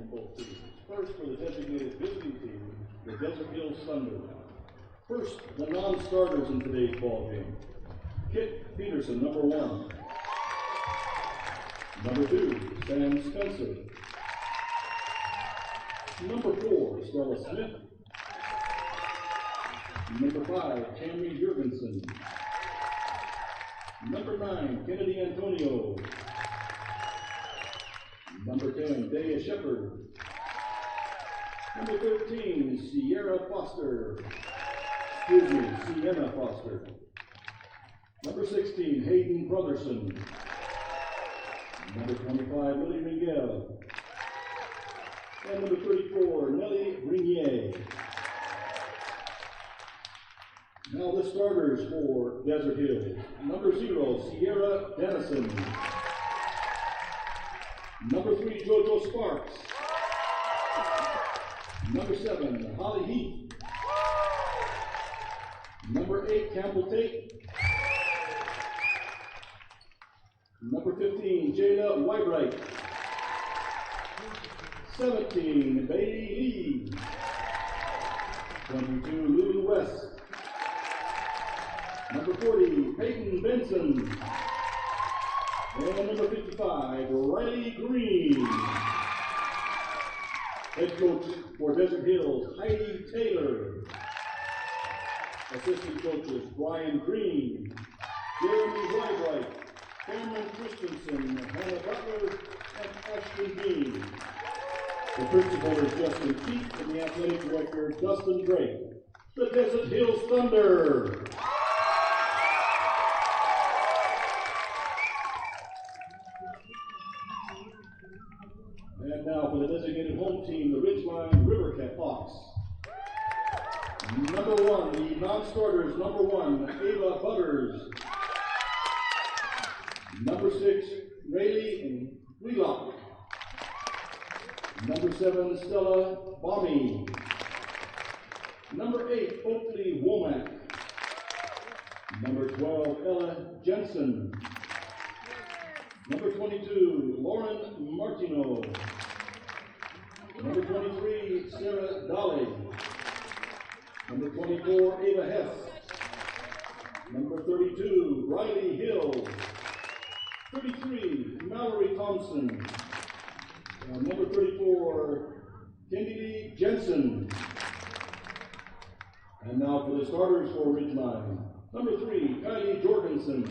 from both teams. First, for the designated visiting team, the Desert Hills Thunder. First, the non-starters in today's ball game. Kit Peterson, number 1. Number 2, Sam Spencer. Number 4, Stella Smith. Number 5, Camry Jurgensen. Number 9, Kennedy Antonio. Number 10, Daya Shepard. Number 13, Sienna Foster. Number 16, Hayden Brotherson. Number 25, Lily Miguel. And number 34, Nellie Grenier. Now the starters for Desert Hills. Number 0, Sierra Dennison. Number 3, JoJo Sparks. Number 7, Holly Heath. Number 8, Campbell Tate. Number 15, Jayla Whitewright. 17, Bailey Lee. 22, Lulu West. Number 40, Peyton Benson. And number 55, Riley Green. Head coach for Desert Hills, Heidi Taylor. Assistant coaches, Brian Green, Jeremy Whitewright, Cameron Christensen, Hannah Butler, and Ashton Dean. The principal is Justin Keith and the athletic director, Dustin Drake. The Desert Hills Thunder. And now for the designated home team, the Ridgeline Riverhawks. Number 1, the non-starters, number 1, Ava Butters. Number 6, Rayleigh Wheelock. Number 7, Stella Bommy. Number 8, Oakley Womack. Number 12, Ella Jensen. Number 22, Lauren Martino. Number 23, Sarah Dolly. Number 24, Ava Hess. Number 32, Riley Hill. 33, Mallory Thompson. Number 34, Kendi Jensen. And now for the starters for Ridgeline. Number 3, Kylie Jorgensen.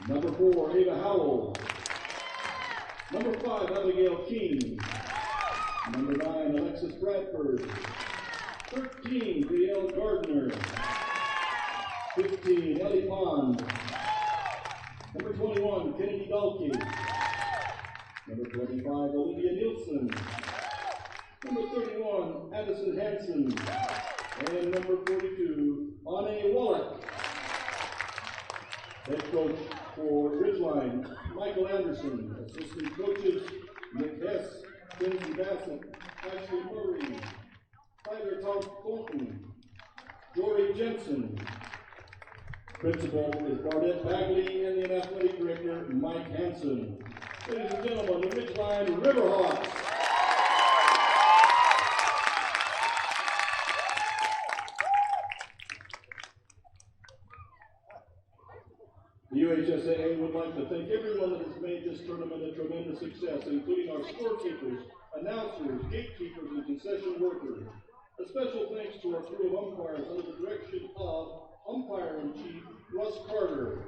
Number 4, Ava Howell. Number 5, Abigail King. Number 9, Alexis Bradford. 13, Brielle Gardner. 15, Ellie Pond. Number 21, Kennedy Dalkey. Number 25, Olivia Nielsen. Number 31, Addison Hanson. And number 42, Anne Wallach. Head coach for Ridgeline, Michael Anderson. Assistant coaches, Nick Hess, Lindsay Bassett, Ashley Murray, Tyler Thornton, Jory Jensen. Principal is Bardette Bagley, and the athletic director, Mike Hansen. Ladies and gentlemen, the Ridgeline Riverhawks. The UHSAA would like to thank everyone that has made this tournament a tremendous success, including our scorekeepers, announcers, gatekeepers, and concession workers. A special thanks to our crew of umpires under the direction of Umpire-in-Chief Russ Carter.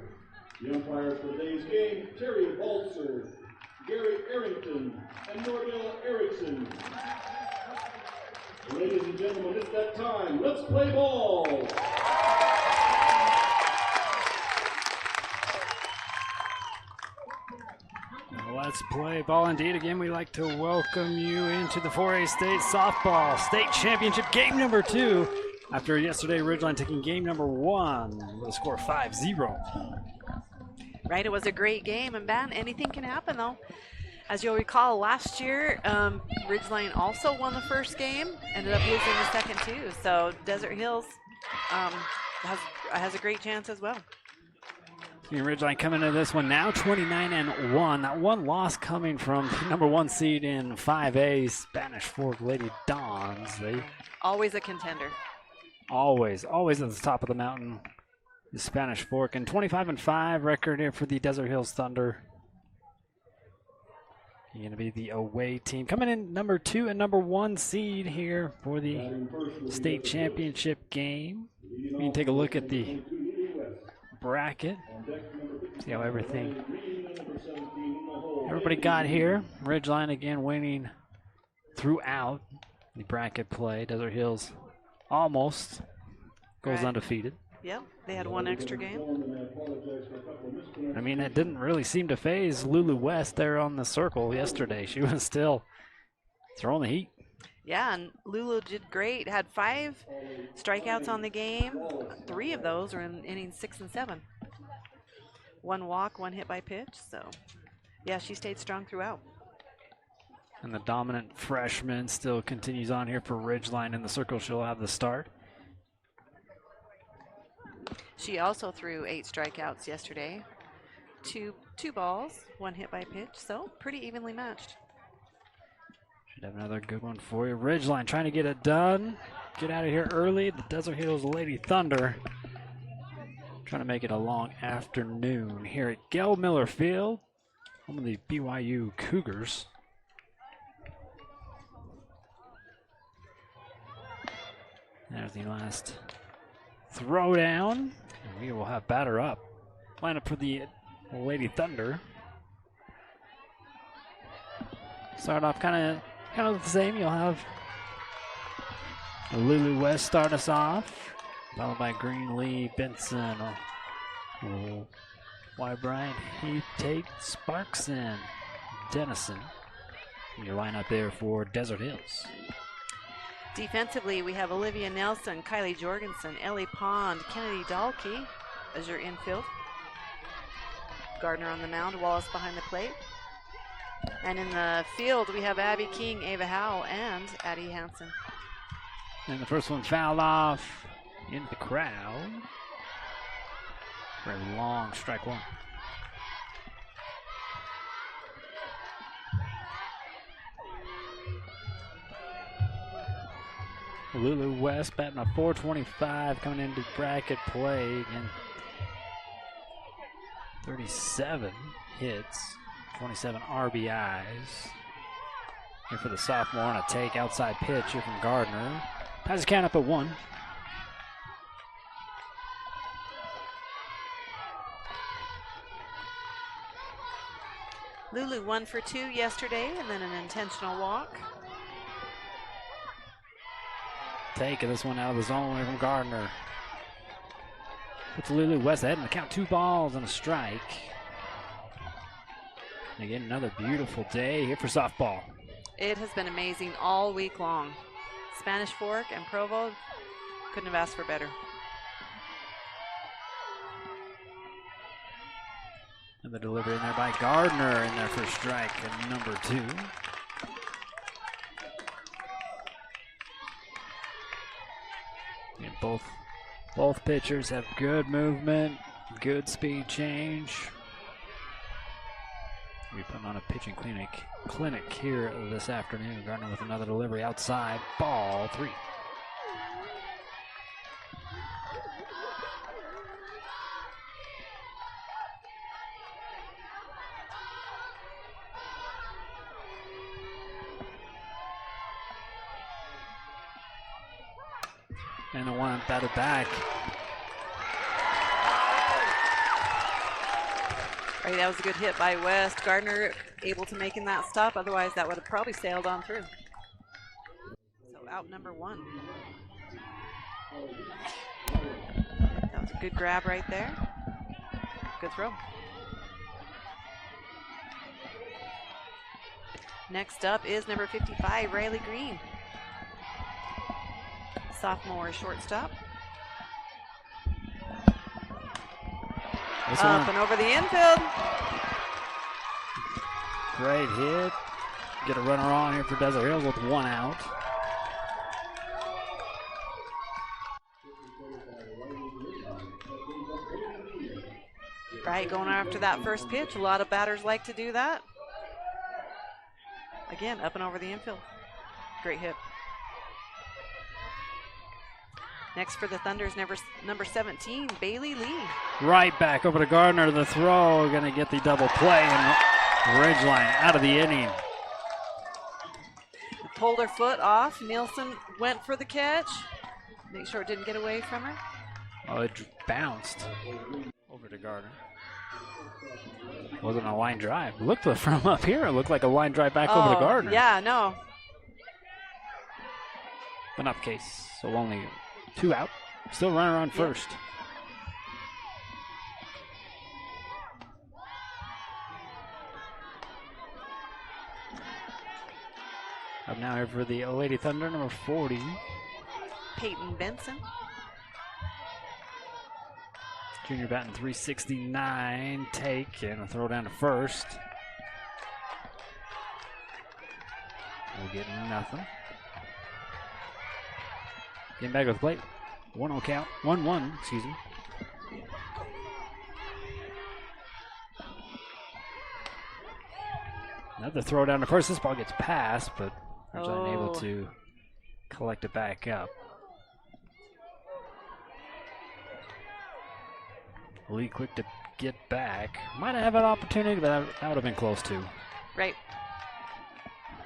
The umpires for today's game, Terry Balzer, Gary Arrington, and Nordell Erickson. Ladies and gentlemen, it's that time. Let's play ball. Let's play ball indeed. Again, we'd like to welcome you into the 4A State Softball State Championship game number 2. After yesterday, Ridgeline taking game number 1 with a score 5-0. Right, it was a great game, and Ben, anything can happen though. As you'll recall, last year, Ridgeline also won the first game, ended up losing the second too. So Desert Hills has a great chance as well. Ridgeline coming into this one now 29-1. That one loss coming from the number 1 seed in 5A, Spanish Fork Lady Dons. They Always a contender. always at the top of the mountain. The Spanish Fork, and 25-5 record here for the Desert Hills Thunder. You're going to be the away team. Coming in number 2 and number 1 seed here for the state championship game. We can take a look at the bracket. See how everybody got here. Ridgeline again winning throughout the bracket play. Desert Hills almost goes undefeated. Yep, they had one extra game. I mean, it didn't really seem to phase Lulu West there on the circle yesterday. She was still throwing the heat. Yeah, and Lulu did great. Had 5 strikeouts on the game. 3 of those were in innings 6 and 7. 1 walk, 1 hit by pitch. So, yeah, she stayed strong throughout. And the dominant freshman still continues on here for Ridgeline in the circle. She'll have the start. She also threw 8 strikeouts yesterday. Two balls, 1 hit by pitch, so pretty evenly matched. Should have another good one for you. Ridgeline trying to get it done. Get out of here early. The Desert Hills Lady Thunder trying to make it a long afternoon here at Gail Miller Field, home of the BYU Cougars. There's the last throwdown. We will have batter up. Line up for the Lady Thunder. Start off kind of the same. You'll have Lulu West start us off, followed by Greenlee, Benson, Bryant, Heath, Tate, Sparkson, Dennison. Your lineup there for Desert Hills. Defensively, we have Olivia Nelson, Kylie Jorgensen, Ellie Pond, Kennedy Dahlke as your infield. Gardner on the mound, Wallace behind the plate. And in the field, we have Abby King, Ava Howe, and Addie Hansen. And the first one fouled off into the crowd. Very long strike one. Lulu West batting a .425 coming into bracket play again. 37 hits, 27 RBIs. Here for the sophomore on a take outside pitch here from Gardner. Has his count up at 1. Lulu 1 for 2 yesterday, and then an intentional walk. Take of this one out of the zone here from Gardner. Puts Lulu West ahead in the count. 2 balls and a strike. And again, another beautiful day here for softball. It has been amazing all week long. Spanish Fork and Provo couldn't have asked for better. And the delivery in there by Gardner in there for strike and number 2. And both pitchers have good movement, good speed change. We put them on a pitching clinic here this afternoon. Gardner with another delivery outside, ball 3. And the one batted back. Right, that was a good hit by West. Gardner able to make in that stop, otherwise that would have probably sailed on through. So out number 1. That was a good grab right there. Good throw. Next up is number 55, Riley Green. Sophomore shortstop. Up and over the infield. Great hit. Get a runner on here for Desert Hills with 1 out. Right, going after that first pitch. A lot of batters like to do that. Again, up and over the infield. Great hit. Next for the Thunder's number 17, Bailey Lee. Right back over to Gardner. The throw, going to get the double play, and Ridgeline out of the inning. Pulled her foot off. Nielsen went for the catch. Make sure it didn't get away from her. Oh, it bounced over to Gardner. Wasn't a line drive. Looked from up here, it looked like a line drive back over to Gardner. Yeah, no. But not the case. So only 2 out. Still runner on first. Up now here for the Lady Thunder, number 40. Peyton Benson. Junior batting .369. Take and a throw down to first. We'll get nothing. Getting back with the plate. 1-0 count. 1-1, excuse me. Another throw down to first. This ball gets passed, but was unable to collect it back up. Lee quick to get back. Might have an opportunity, but that would have been close too. Right.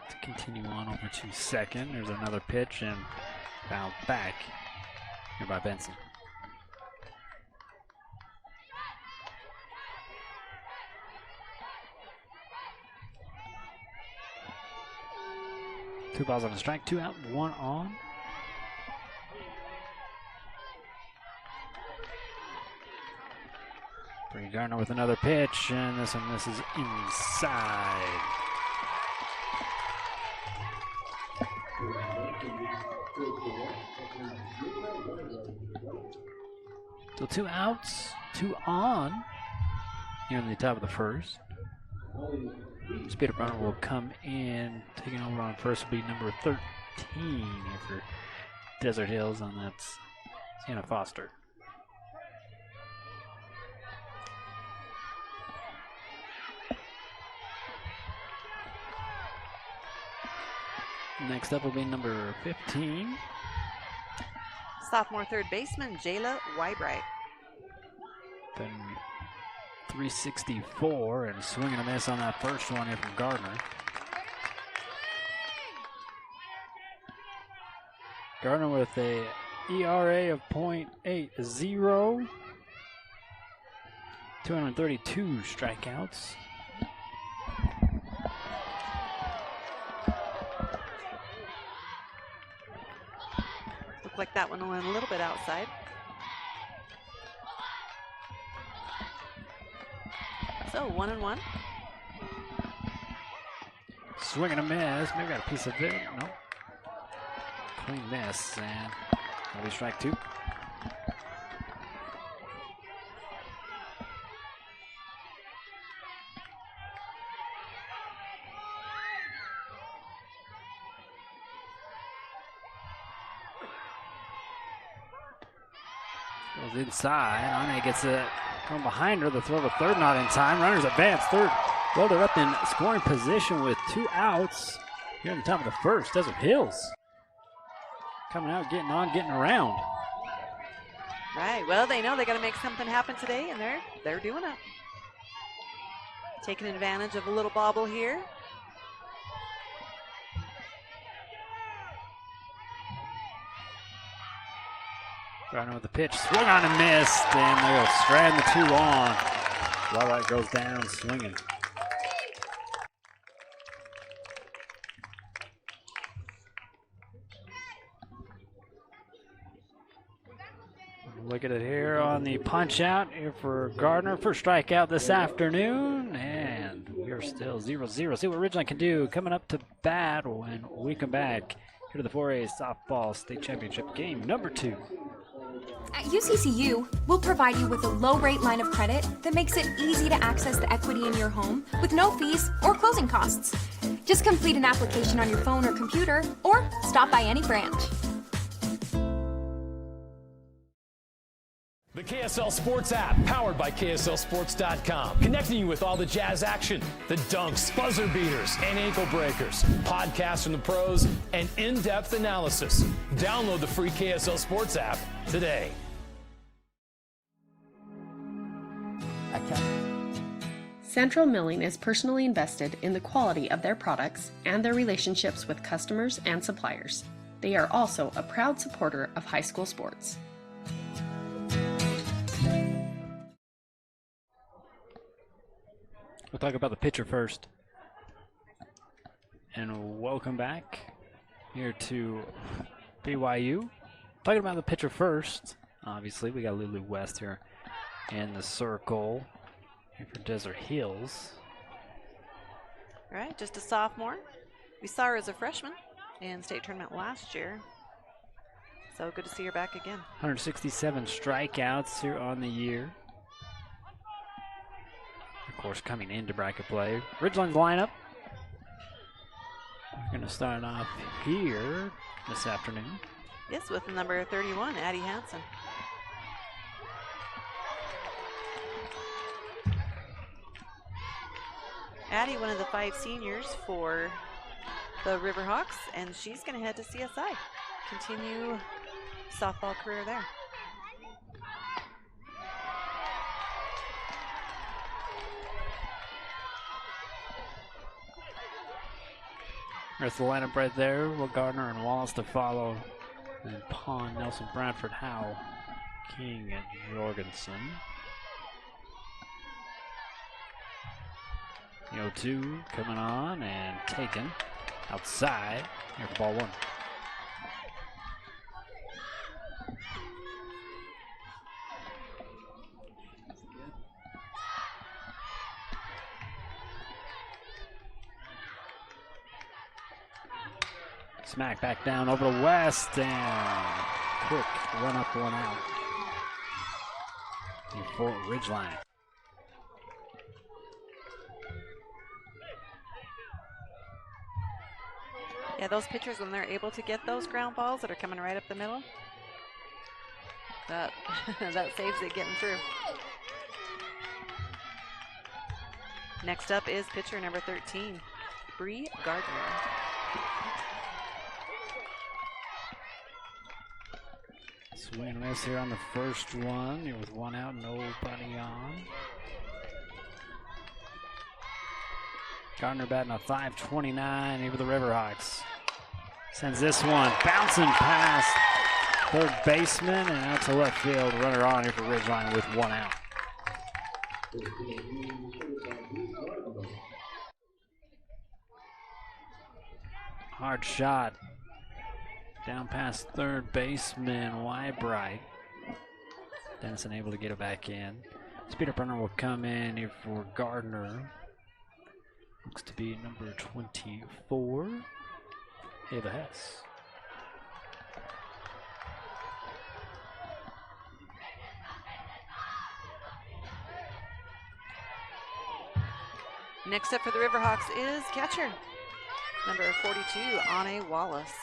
To continue on over to second. There's another pitch and fouled back here by Benson. Two balls on a strike, 2 out, 1 on. Brady Gardner with another pitch, and this one misses inside. So 2 outs, 2 on here in the top of the first. Speeder runner will come in. Taking over on first will be number 13 here for Desert Hills, and that's Sienna Foster. Next up will be number 15. Sophomore third baseman, Jayla Wybright. Been .364 and swing and a miss on that first one here from Gardner. Gardner with a ERA of .80, 232 strikeouts. Looked like that one went a little bit outside. So 1-1. Swing and a miss. Maybe got a piece of it. Nope. Clean miss, and that'll be strike 2. Goes inside. Ane gets it from behind her. The throw to third not in time. Runners advance. Third loaded up in scoring position with 2 outs. Here on the top of the first. Desert Hills coming out, getting on, getting around. Right. Well, they know they got to make something happen today, and they're doing it. Taking advantage of a little bobble here. Gardner with the pitch, swung on and missed, and they'll strand the 2 on. While that goes down, swinging. Look at it here on the punch out here for Gardner. First strikeout this afternoon, and we are still 0-0. See what Ridgeline can do coming up to bat when we come back here to the 4A Softball State Championship game number 2. At UCCU, we'll provide you with a low-rate line of credit that makes it easy to access the equity in your home with no fees or closing costs. Just complete an application on your phone or computer, or stop by any branch. The KSL Sports app, powered by KSLSports.com. Connecting you with all the Jazz action, the dunks, buzzer beaters, and ankle breakers. Podcasts from the pros and in-depth analysis. Download the free KSL Sports app today. Central Milling is personally invested in the quality of their products and their relationships with customers and suppliers. They are also a proud supporter of high school sports. We'll talk about the pitcher first. And welcome back here to BYU. Talking about the pitcher first. Obviously, we got Lulu West here in the circle here for Desert Hills. All right, just a sophomore. We saw her as a freshman in state tournament last year. So good to see her back again. 167 strikeouts here on the year. Of course, coming into bracket play. Ridgeline's lineup. We're going to start off here this afternoon. Yes, with the number 31, Addie Hansen. Addie, one of the 5 seniors for the Riverhawks, and she's going to head to CSI. Continue softball career there. There's the lineup right there. Will Gardner and Wallace to follow. And Pond, Nelson, Bradford, Howe, King, and Jorgensen. The 0-2 coming on and taken outside. Here for ball 1. Smack back down over to West, and quick run up, one out. For Ridgeline. Yeah, those pitchers, when they're able to get those ground balls that are coming right up the middle, that that saves it getting through. Next up is pitcher number 13, Bree Gardner. Swing and miss here on the first one. Here with 1 out, nobody on. Gardner batting a .529 here for the Riverhawks. Sends this one bouncing past third baseman and out to left field. Runner on here for Ridgeline with 1 out. Hard shot. Down past third baseman, Wybright. Dennison able to get it back in. Speed up runner will come in here for Gardner. Looks to be number 24, Ava Hess. Next up for the Riverhawks is catcher, number 42, Ane Wallace.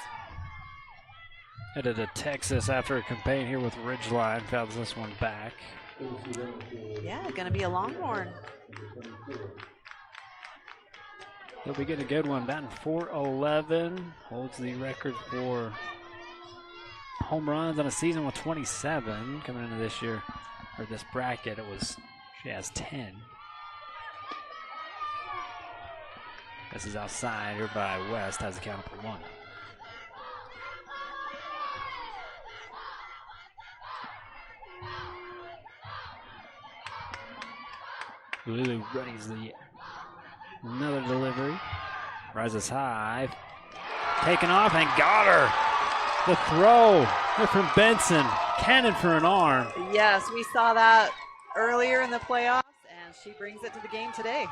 Headed to Texas after a campaign here with Ridgeline. Fouls this one back. Yeah, gonna be a Longhorn. He'll be getting a good one. Batting .411. Holds the record for home runs on a season with 27. Coming into this year, or this bracket, she has 10. This is outside here by West. Has the count for 1. Lulu readies another delivery. Rises high. Taken off and got her. The throw here from Benson. Cannon for an arm. Yes, we saw that earlier in the playoffs, and she brings it to the game today.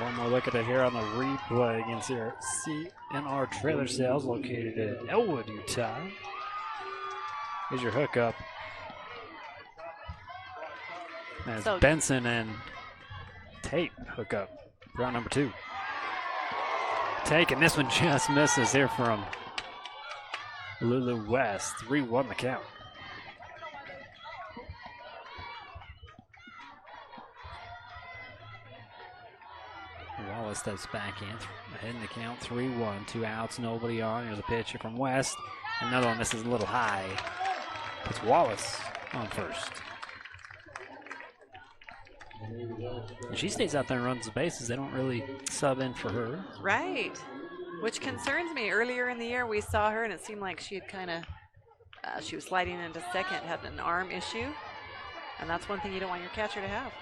One more look at it here on the replay against our CNR Trailer Sales located in Elwood, Utah. Here's your hookup. As Benson and Tate hook up. Round number 2. Taken. This one just misses here from Lulu West. 3-1 the count. Wallace steps back in. Ahead in the count, 3-1. 2 outs, nobody on. Here's a pitch from West. Another one misses a little high. It's Wallace on first. And she stays out there and runs the bases. They don't really sub in for her. Right. Which concerns me. Earlier in the year, we saw her, and it seemed like she had kind of, she was sliding into second, had an arm issue. And that's one thing you don't want your catcher to have.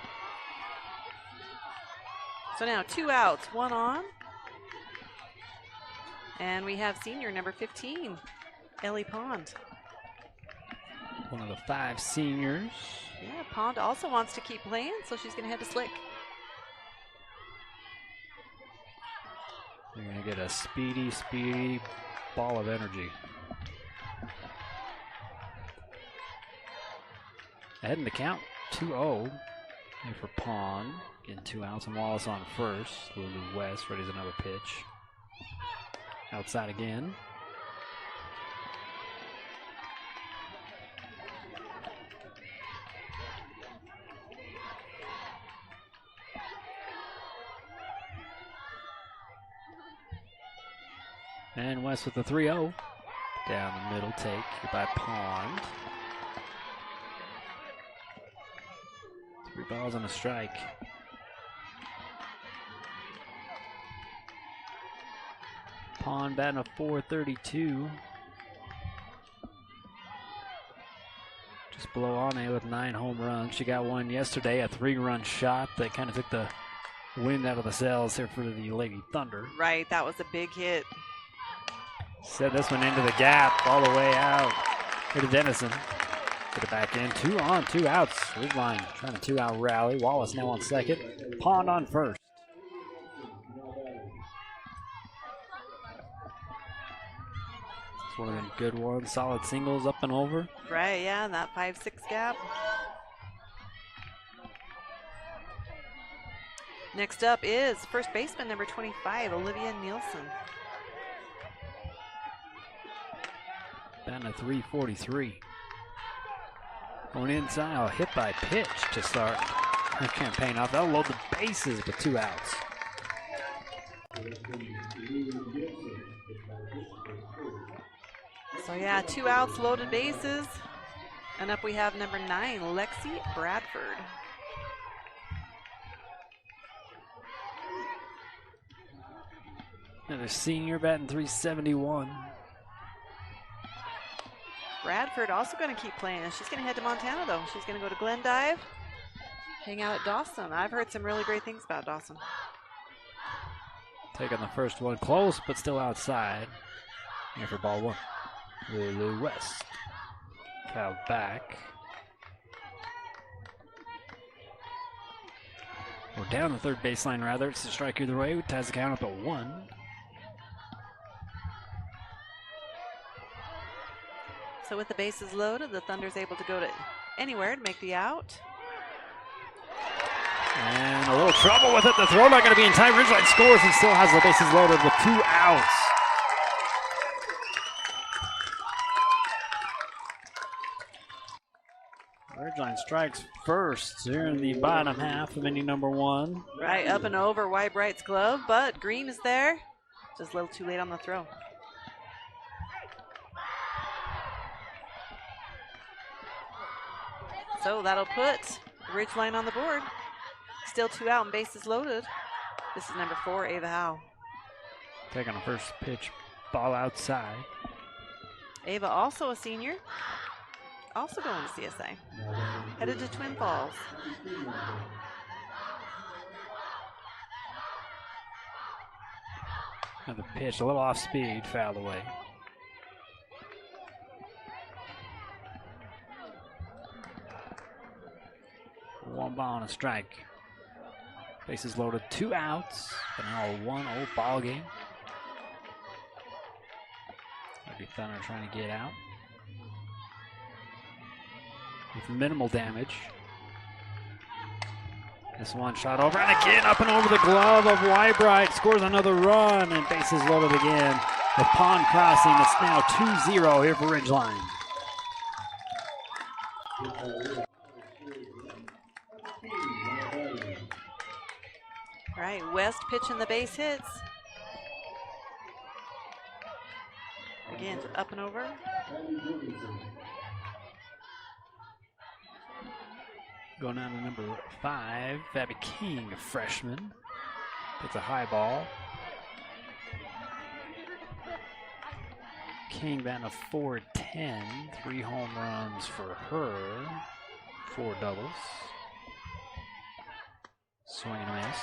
So now 2 outs, 1 on. And we have senior number 15, Ellie Pond. One of the 5 seniors. Yeah, Pond also wants to keep playing, so she's going to head to Slick. You're going to get a speedy ball of energy. Ahead in the count, 2-0. Here for Pond. Getting 2 outs and Wallace on first. Lulu West readies another pitch. Outside again. And West with the 3-0. Down the middle, take by Pond. 3 balls and a strike. Pond batting a .432. Just below Ane with 9 home runs. She got one yesterday, a 3-run shot that kind of took the wind out of the sails here for the Lady Thunder. Right, that was a big hit. Set this one into the gap all the way out. Here to Dennison. Get it back in. 2 on, 2 outs. Ridgeline trying a 2-out rally. Wallace now on second. Pond on first. It's one of them good ones. Solid singles up and over. Right, yeah, and that 5-6 gap. Next up is first baseman number 25, Olivia Nielsen. Batting a .343. Going inside, hit by pitch to start her campaign off. They'll load the bases with 2 outs. So yeah, 2 outs, loaded bases. And up we have number 9, Lexi Bradford. Another senior batting .371. Bradford also going to keep playing. She's going to head to Montana, though. She's going to go to Glendive, hang out at Dawson. I've heard some really great things about Dawson. Taking the first one close, but still outside. Here for ball 1. Lulu West. Fouled back. We're down the third baseline, rather. It's a strike either way. It ties the count up at 1. So with the bases loaded, the Thunder's able to go to anywhere to make the out. And a little trouble with it. The throw not going to be in time. Ridgeline scores and still has the bases loaded with 2 outs. Ridgeline strikes first here in the bottom half of inning number 1. Right, up and over White-Bright's glove, but Green is there. Just a little too late on the throw. So that'll put Ridgeline on the board. Still 2 out and bases loaded. This is number 4, Ava Howe. Taking a first pitch, ball outside. Ava, also a senior, also going to CSA. Headed to Twin Falls. Another pitch, a little off speed, fouled away. One ball and a strike. Bases loaded, 2 outs, but now a 1-0 ball game. Maybe Thunder trying to get out with minimal damage. This one shot over and again up and over the glove of White-Bright. Scores another run and bases loaded again. With Pond crossing, it's now 2-0 here for Ridgeline. All right, West pitching the base hits. Again, up and over. Going on to number 5, Abby King, a freshman. Gets a high ball. King batting a .410, 3 home runs for her, 4 doubles. Swing and a miss.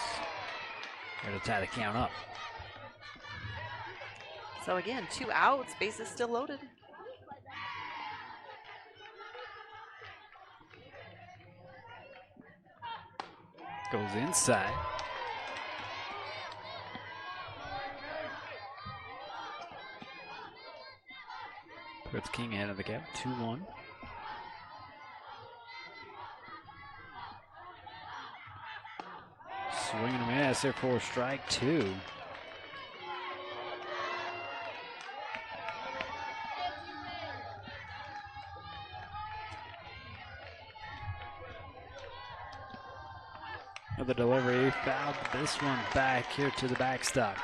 Here to tie the count up. So again, 2 outs, bases still loaded. Goes inside. Puts King ahead of the gap, 2-1. Swing and a miss there for strike 2. The delivery fouled this one back here to the backstop.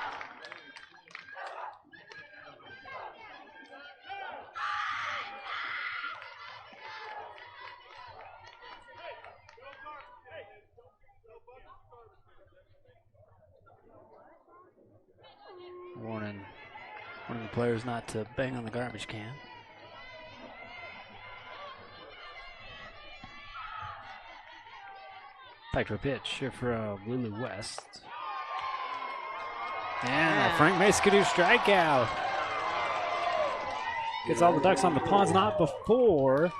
Warning the players not to bang on the garbage can. Back to a pitch here for Lulu West. And a Frank Maskadoo strikeout. Gets all the ducks on the ponds, not before.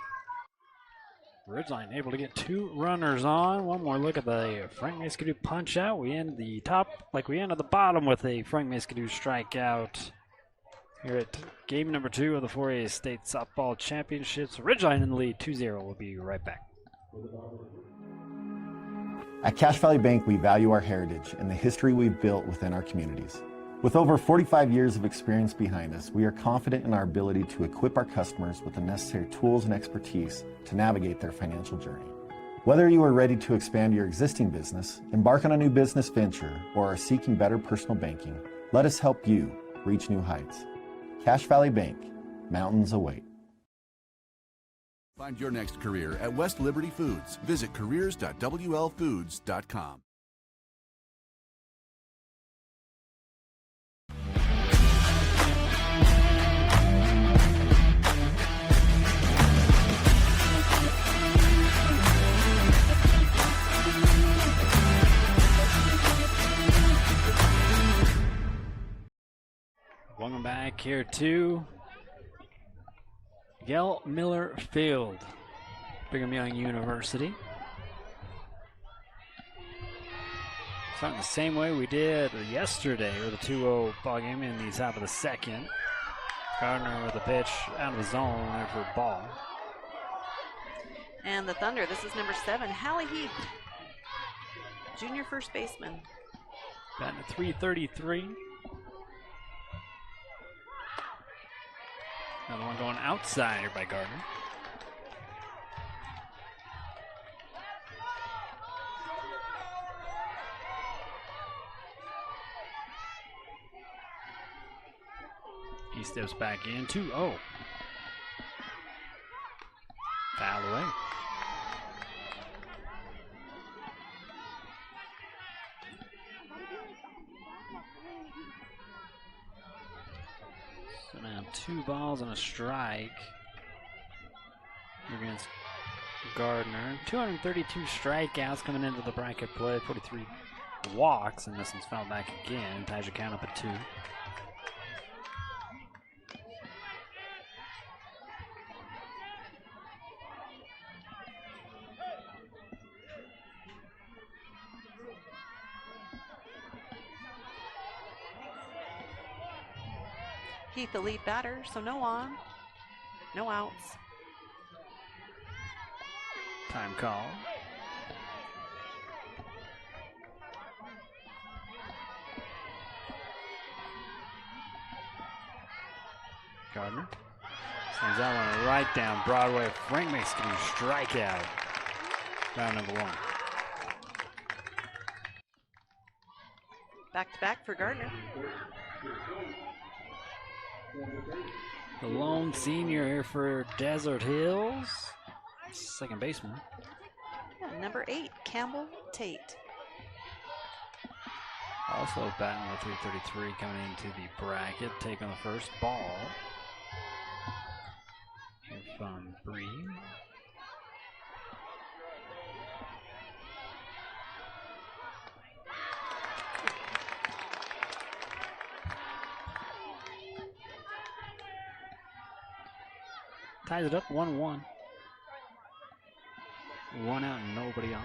Ridgeline able to get 2 runners on. One more look at the Frank Maskadoo punch out. We end the top like we ended the bottom with a Frank Maskadoo strikeout. Here at game number 2 of the 4A State Softball Championships. Ridgeline in the lead, 2-0. We'll be right back. At Cache Valley Bank, we value our heritage and the history we've built within our communities. With over 45 years of experience behind us, we are confident in our ability to equip our customers with the necessary tools and expertise to navigate their financial journey. Whether you are ready to expand your existing business, embark on a new business venture, or are seeking better personal banking, let us help you reach new heights. Cache Valley Bank, mountains await. Find your next career at West Liberty Foods. Visit careers.wlfoods.com. Welcome back here to Gail Miller Field, Brigham Young University. Starting the same way we did yesterday with a 2-0 ball game in the top of the second. Gardner with a pitch out of the zone there for a ball. And the Thunder, this is number 7, Hallie Heath, junior first baseman. Batting at .333. Another one going outside here by Gardner. He steps back in, 2-0. Foul away. So now 2 balls and a strike against Gardner. 232 strikeouts coming into the bracket play, 43 walks, and this one's fouled back again. Ties your count up at 2. Heath, the lead batter, so no on, no outs. Time call. Gardner sends that one right down Broadway. Frank makes a strikeout. Round number 1. kicked back for Gardner. The lone senior here for Desert Hills. Second baseman. Yeah, number 8, Campbell Tate. Also batting the 333 coming into the bracket, taking the first ball. Here from Bree. Ties it up 1-1. One out and nobody on.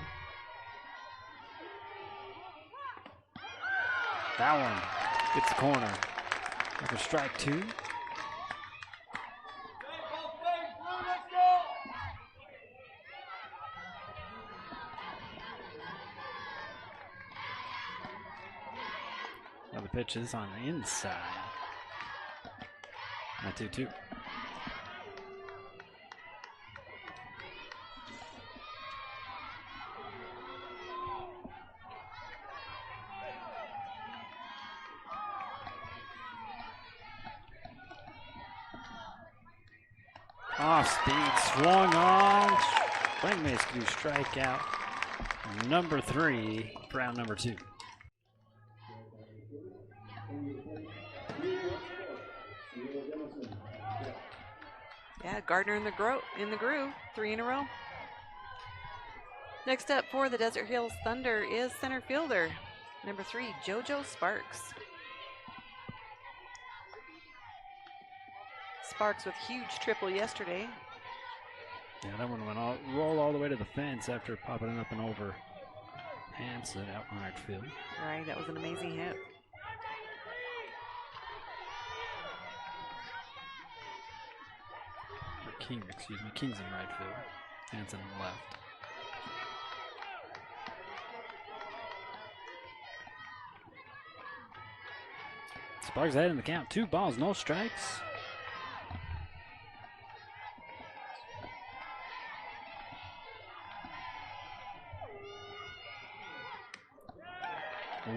That one gets the corner. After strike 2. Now the pitch is on the inside. Not 2-2. Off speed, swung on. Frank Mace strike out. Number 3, Brown number 2. Yeah, Gardner in the groove, 3 in a row. Next up for the Desert Hills Thunder is center fielder, number 3, JoJo Sparks. Sparks with huge triple yesterday. Yeah, that one went roll all the way to the fence after popping it up and over Hanson out in right field. Right, that was an amazing hit. Or King, excuse me. King's in right field. Hanson in left. Sparks ahead in the count. 2 balls, no strikes.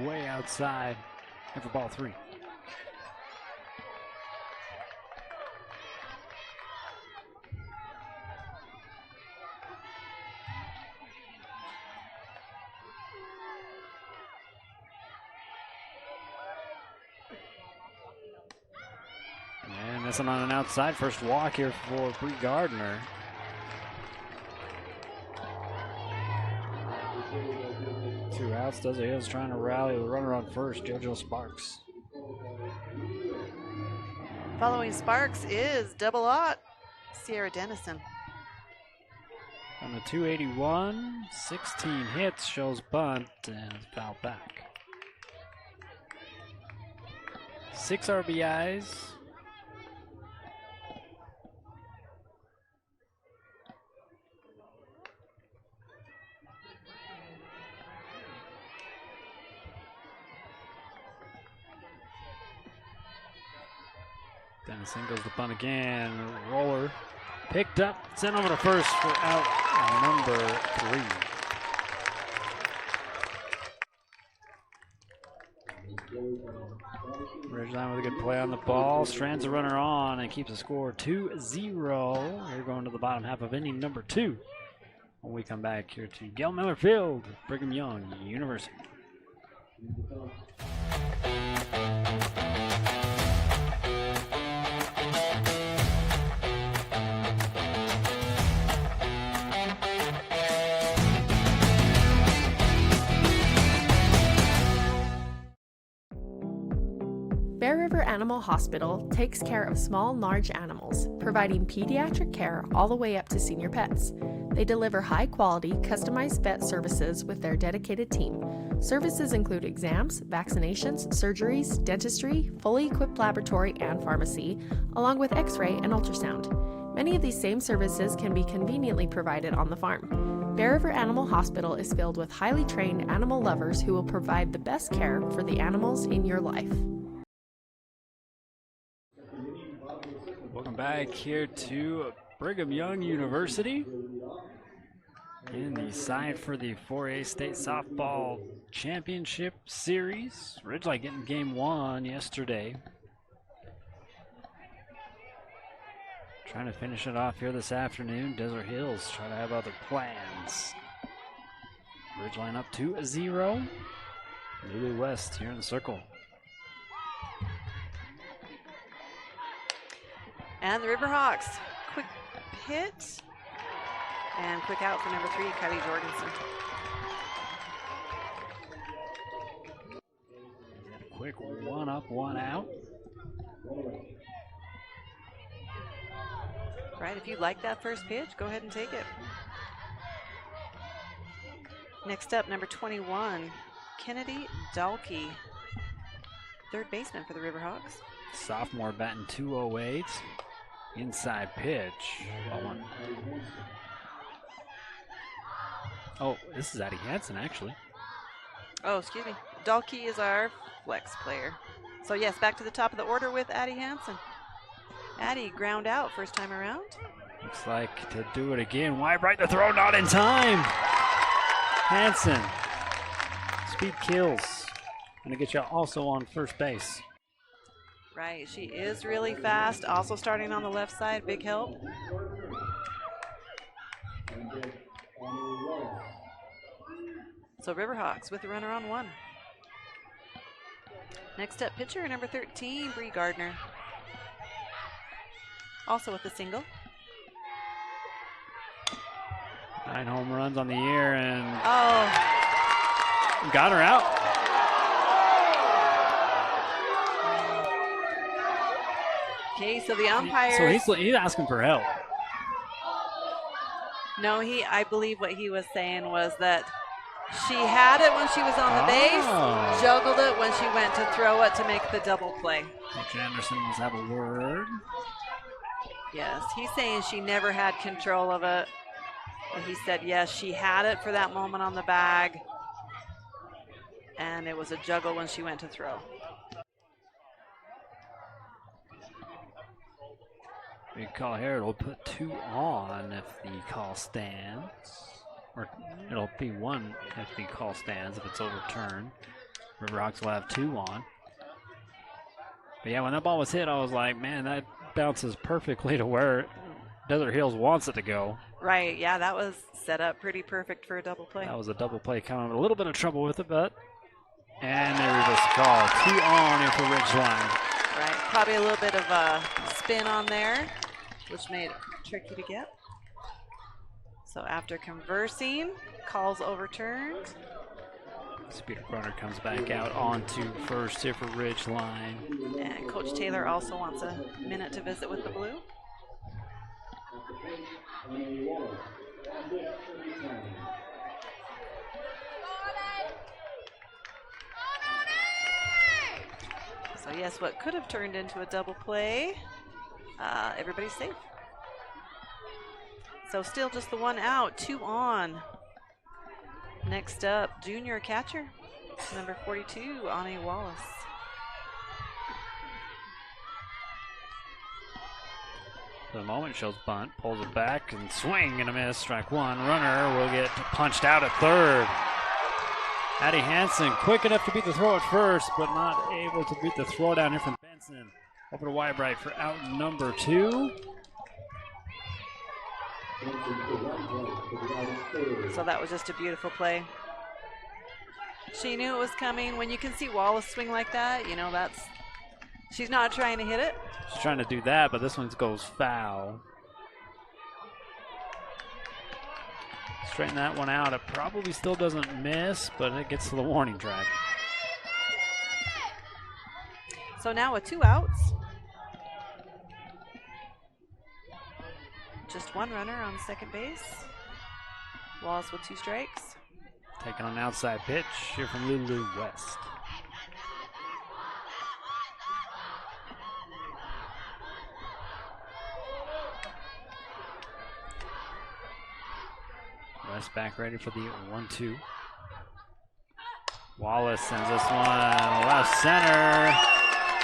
Way outside. And for ball 3. And this one on an outside. First walk here for Bree Gardner. Two outs. Desert Hills trying to rally the runner on first, JoJo Sparks. Following Sparks is double aught, Sierra Dennison. On the 281, 16 hits, shows bunt, and foul back. 6 RBIs. Dennison goes to bunt again. Roller picked up, sent over to first for out number 3. Ridgeline with a good play on the ball. Strands the runner on and keeps the score 2-0. We're going to the bottom half of inning number 2. When we come back here to Gail Miller Field, Brigham Young University. Bear River Animal Hospital takes care of small and large animals, providing pediatric care all the way up to senior pets. They deliver high-quality, customized vet services with their dedicated team. Services include exams, vaccinations, surgeries, dentistry, fully equipped laboratory and pharmacy, along with x-ray and ultrasound. Many of these same services can be conveniently provided on the farm. Bear River Animal Hospital is filled with highly trained animal lovers who will provide the best care for the animals in your life. Welcome back here to Brigham Young University. In the side for the 4A State Softball Championship Series. Ridgeline getting game 1 yesterday. Trying to finish it off here this afternoon. Desert Hills trying to have other plans. Ridgeline up 2-0. Lulu West here in the circle. And the Riverhawks, quick hit. And quick out for number 3, Kylie Jorgensen. Quick 1 up, 1 out. Right, if you like that first pitch, go ahead and take it. Next up, number 21, Kennedy Dalkey, third baseman for the Riverhawks. Sophomore batting 208. Inside pitch. Oh, this is Addie Hansen, actually. Oh, excuse me. Dalkey is our flex player. So yes, back to the top of the order with Addie Hansen. Addie ground out first time around. Looks like to do it again. Wide right, the throw not in time. Hansen. Speed kills. Gonna get you also on first base. Right, she is really fast. Also starting on the left side, big help. So Riverhawks with the runner on 1. Next up, pitcher number 13, Bree Gardner. Also with a single. 9 home runs on the year and Oh, got her out. okay, so the umpires. So he's asking for help. No, I believe what he was saying was that she had it when she was on the base, juggled it when she went to throw it to make the double play. Coach Anderson must have a word. Yes, he's saying she never had control of it. But he said, yes, she had it for that moment on the bag, and it was a juggle when she went to throw. Big call here. It'll put 2 on if the call stands. Or it'll be 1 if the call stands, if it's overturned. Riverhawks will have 2 on. But yeah, when that ball was hit, I was like, man, that bounces perfectly to where Desert Hills wants it to go. Right, yeah, that was set up pretty perfect for a double play. That was a double play, kind of a little bit of trouble with it, but. And they reverse the call. 2 on here for Ridgeline. Right, probably a little bit of a spin on there, which made it tricky to get. So after conversing, calls overturned. Speeder runner comes back out onto first here for Ridgeline. And Coach Taylor also wants a minute to visit with the Blue. So yes, what could have turned into a double play, everybody's safe. So still just the 1 out, 2 on. Next up, junior catcher, number 42, Ani Wallace. For the moment, shows bunt, pulls it back, and swing and a miss. Strike 1. Runner will get punched out at third. Addie Hansen, quick enough to beat the throw at first, but not able to beat the throw down here from Benson. Over to Wybright for out number 2. So that was just a beautiful play. She knew it was coming. When you can see Wallace swing like that, you know she's not trying to hit it. She's trying to do that, but this one goes foul. Straighten that one out. It probably still doesn't miss, but it gets to the warning track. So now with 2 outs. Just 1 runner on second base. Wallace with 2 strikes. Taking on an outside pitch here from Lulu West. West back ready for the 1-2. Wallace sends this one left center.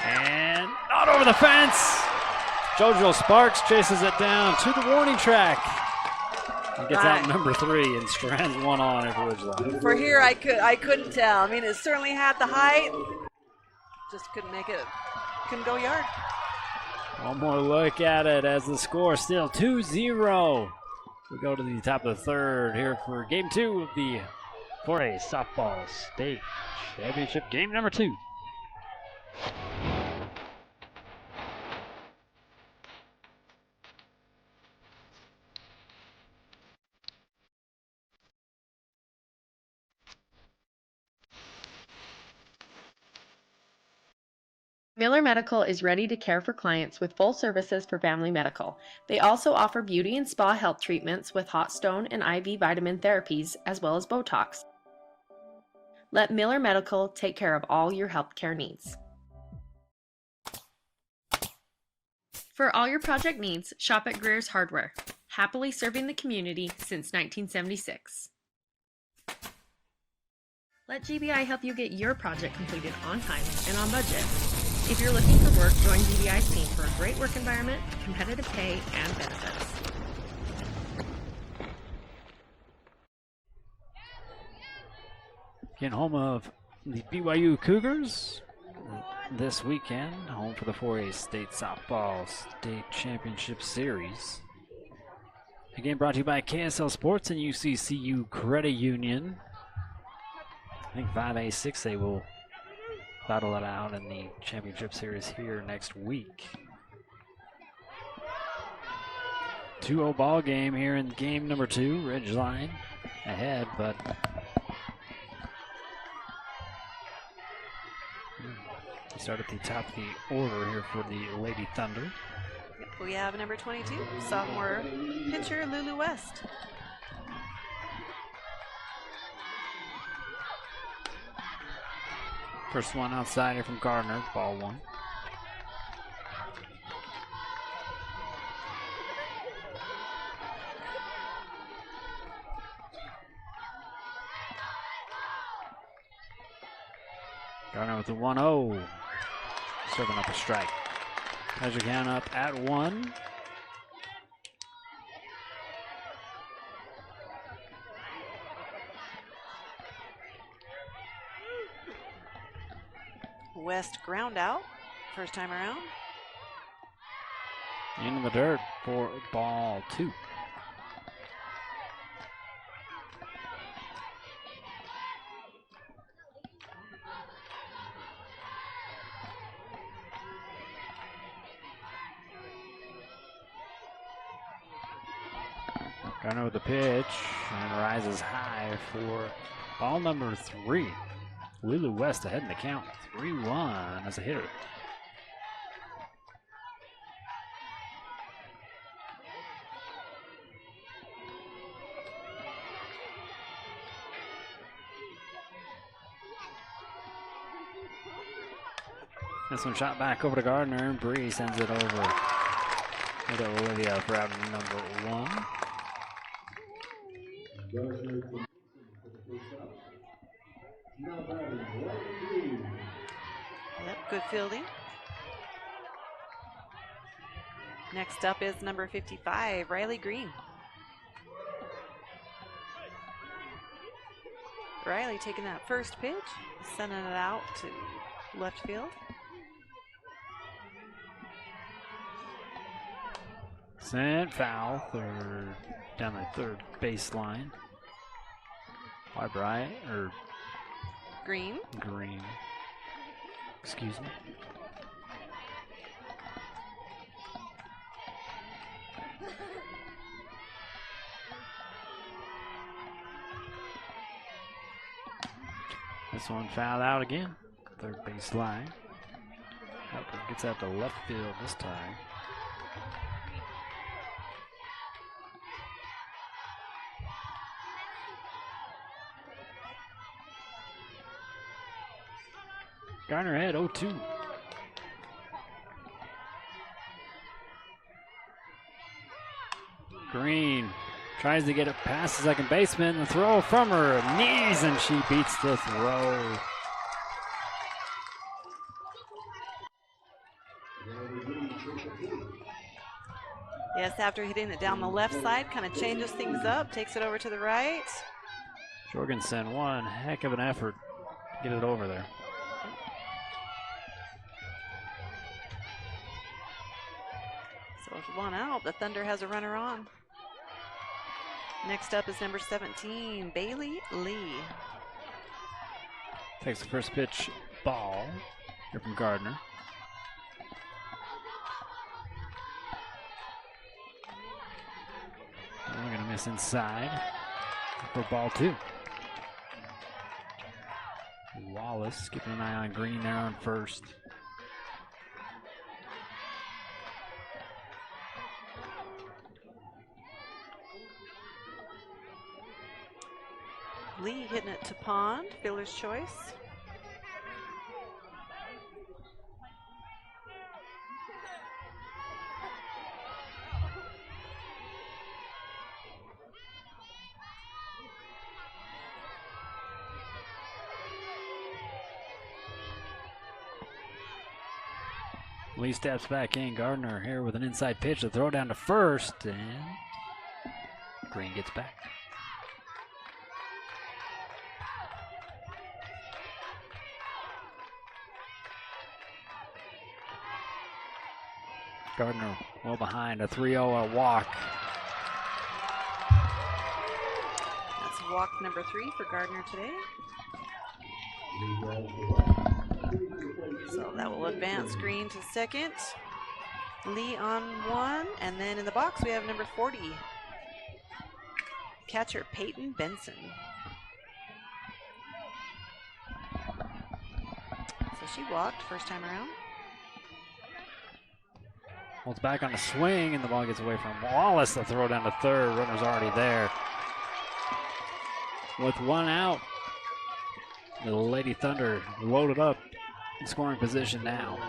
And not over the fence. JoJo Sparks chases it down to the warning track. He gets out number 3 and strands one on it for Ridgeline. For here, I couldn't tell. I mean, it certainly had the height. Just couldn't make it. Couldn't go yard. One more look at it as the score still 2-0. We go to the top of the third here for game 2 of the 4A Softball State Championship, game number 2. Miller Medical is ready to care for clients with full services for family medical. They also offer beauty and spa health treatments with hot stone and IV vitamin therapies, as well as Botox. Let Miller Medical take care of all your healthcare needs. For all your project needs, shop at Greer's Hardware, happily serving the community since 1976. Let GBI help you get your project completed on time and on budget. If you're looking for work, join GBI's team for a great work environment, competitive pay, and benefits. Again, home of the BYU Cougars this weekend, home for the 4A State Softball State Championship Series. Again, brought to you by KSL Sports and UCCU Credit Union. I think 5A, 6A will battle it out in the championship series here next week. 2-0 ball game here in game number 2. Ridgeline ahead, but we start at the top of the order here for the Lady Thunder. We have number 22, sophomore pitcher Lulu West. First one outside here from Gardner, ball 1. Gardner with the 1-0. Serving up a strike. Measure count up at 1. West ground out, first time around. Into the dirt for ball 2. Gardner with the pitch and rises high for ball number 3. Lulu West ahead in the count, 3-1 as a hitter. This one shot back over to Gardner, and Bree sends it over to Olivia for out number 1. Yep, good fielding. Next up is number 55, Riley Green. Riley taking that first pitch, sending it out to left field. Sent foul, down the third baseline. By Bryant, or Green. Excuse me. This one fouled out again. Third baseline. Gets out to left field this time. Gardner ahead 0-2. Green tries to get it past the second baseman. The throw from her knees, and she beats the throw. Yes, Nice after hitting it down the left side, kind of changes things up, takes it over to the right. Jorgensen, one heck of an effort to get it over there. So with one out, the Thunder has a runner on. Next up is number 17, Bailey Lee. Takes the first pitch ball here from Gardner. And we're going to miss inside for ball 2. Wallace keeping an eye on Green there on first. Lee hitting it to Pond, fielder's choice. Lee steps back in. Gardner here with an inside pitch to throw down to first, and Green gets back. Gardner well behind, a 3-0 walk. That's walk number 3 for Gardner today. So that will advance Green to second. Lee on 1, and then in the box we have number 40, catcher Peyton Benson. So she walked first time around. Holds back on a swing, and the ball gets away from Wallace. The throw down to third. Runner's already there. With one out, the Lady Thunder loaded up in scoring position now.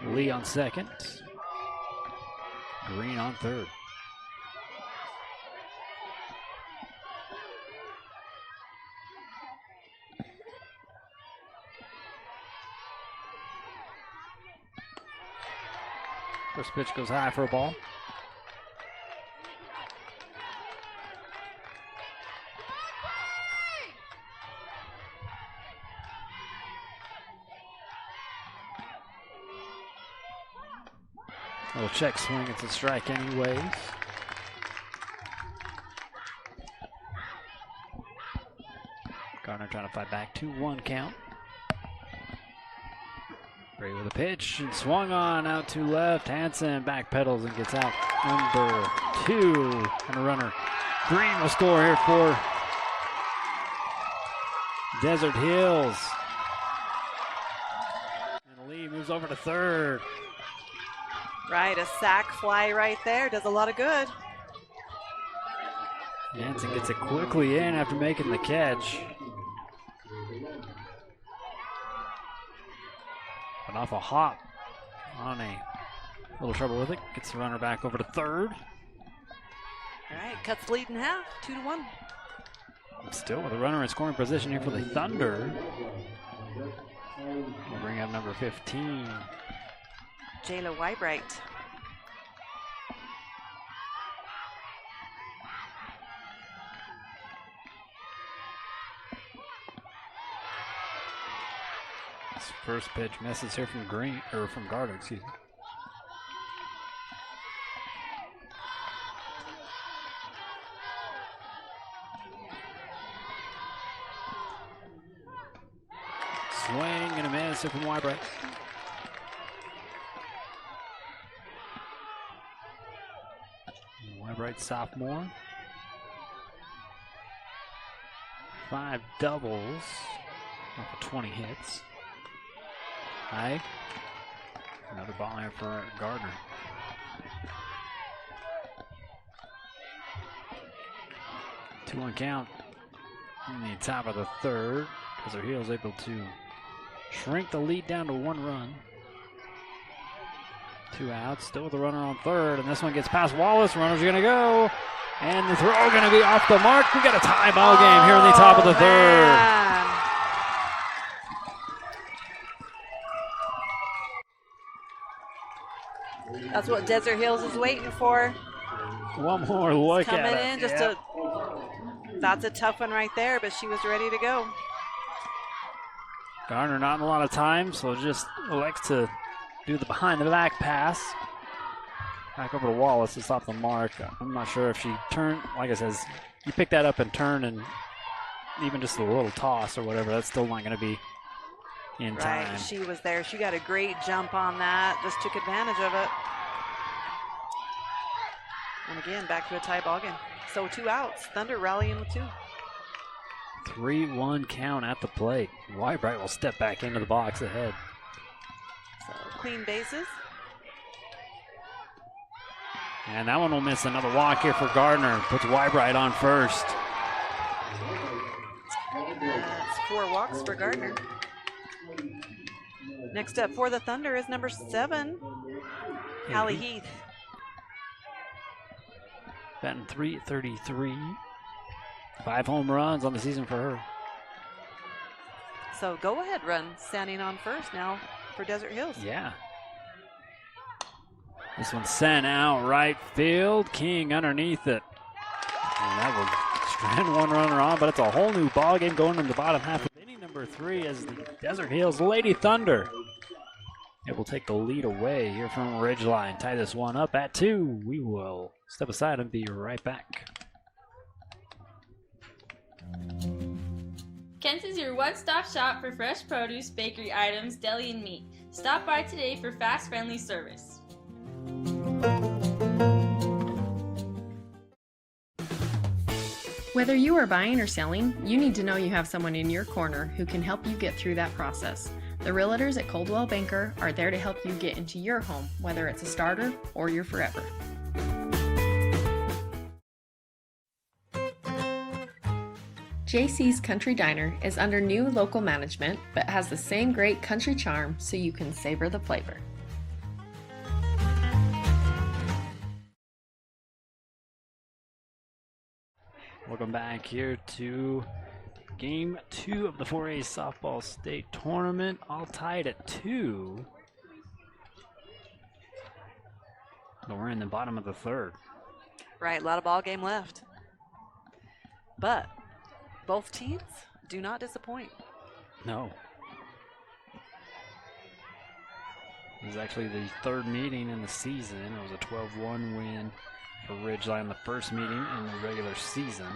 Lee on second. Green on third. First pitch goes high for a ball. Little check swing, it's a strike anyways. Gardner trying to fight back, 2-1 count. Gray with a pitch and swung on out to left. Hansen back pedals and gets out number 2 and a runner. Green will score here for Desert Hills. And Lee moves over to third. Right, a sac fly right there, does a lot of good. Hansen gets it quickly in after making the catch. But off a hop on a little trouble with it. Gets the runner back over to third. All right, cuts the lead in half, 2-1. Still with a runner in scoring position here for the Thunder. We'll bring up number 15. Jayla Wybright. This first pitch misses here from Green, or from Gardner, excuse me. Swing and a miss here from Wybright. Wybright sophomore. 5 doubles off of 20 hits. High. Another ball here for Gardner. Two on count in the top of the third. Desert Hills able to shrink the lead down to 1 run. 2 outs, still with the runner on third, and this one gets past Wallace. Runner's gonna go, and the throw gonna be off the mark. We got a tie ball game here in the top of the third. That's what Desert Hills is waiting for. One more look Coming at in, it. just Yep. that's a tough one right there, but she was ready to go. Garner not in a lot of time, so just elects to do the behind the back pass. Back over to Wallace, it's off the mark. I'm not sure if she turned, like I says, you pick that up and turn, and even just a little toss or whatever, that's still not going to be in time. Right, she was there. She got a great jump on that, just took advantage of it. And again, back to a tie ball game. So 2 outs. Thunder rallying with 2. 3-1 count at the plate. Wybright will step back into the box ahead. So clean bases. And that one will miss another walk here for Gardner. Puts Wybright on first. That's 4 walks for Gardner. Next up for the Thunder is number 7, Hallie Heath. Batting .333. 5 home runs on the season for her. So go ahead run standing on first now for Desert Hills. Yeah. This one's sent out right field. King underneath it. And that will strand one runner on, but it's a whole new ball game going in the bottom half of inning number 3 as the Desert Hills Lady Thunder. It will take the lead away here from Ridgeline. Tie this one up at 2. We will step aside and be right back. Kent's is your one-stop shop for fresh produce, bakery items, deli, and meat. Stop by today for fast, friendly service. Whether you are buying or selling, you need to know you have someone in your corner who can help you get through that process. The realtors at Coldwell Banker are there to help you get into your home, whether it's a starter or your forever. JC's Country Diner is under new local management, but has the same great country charm so you can savor the flavor. Welcome back here to Game 2 of the 4A Softball State Tournament. All tied at 2. But we're in the bottom of the 3rd. Right, a lot of ball game left. But both teams do not disappoint. No. This is actually the 3rd meeting in the season. It was a 12-1 win for Ridgeline, the first meeting in the regular season.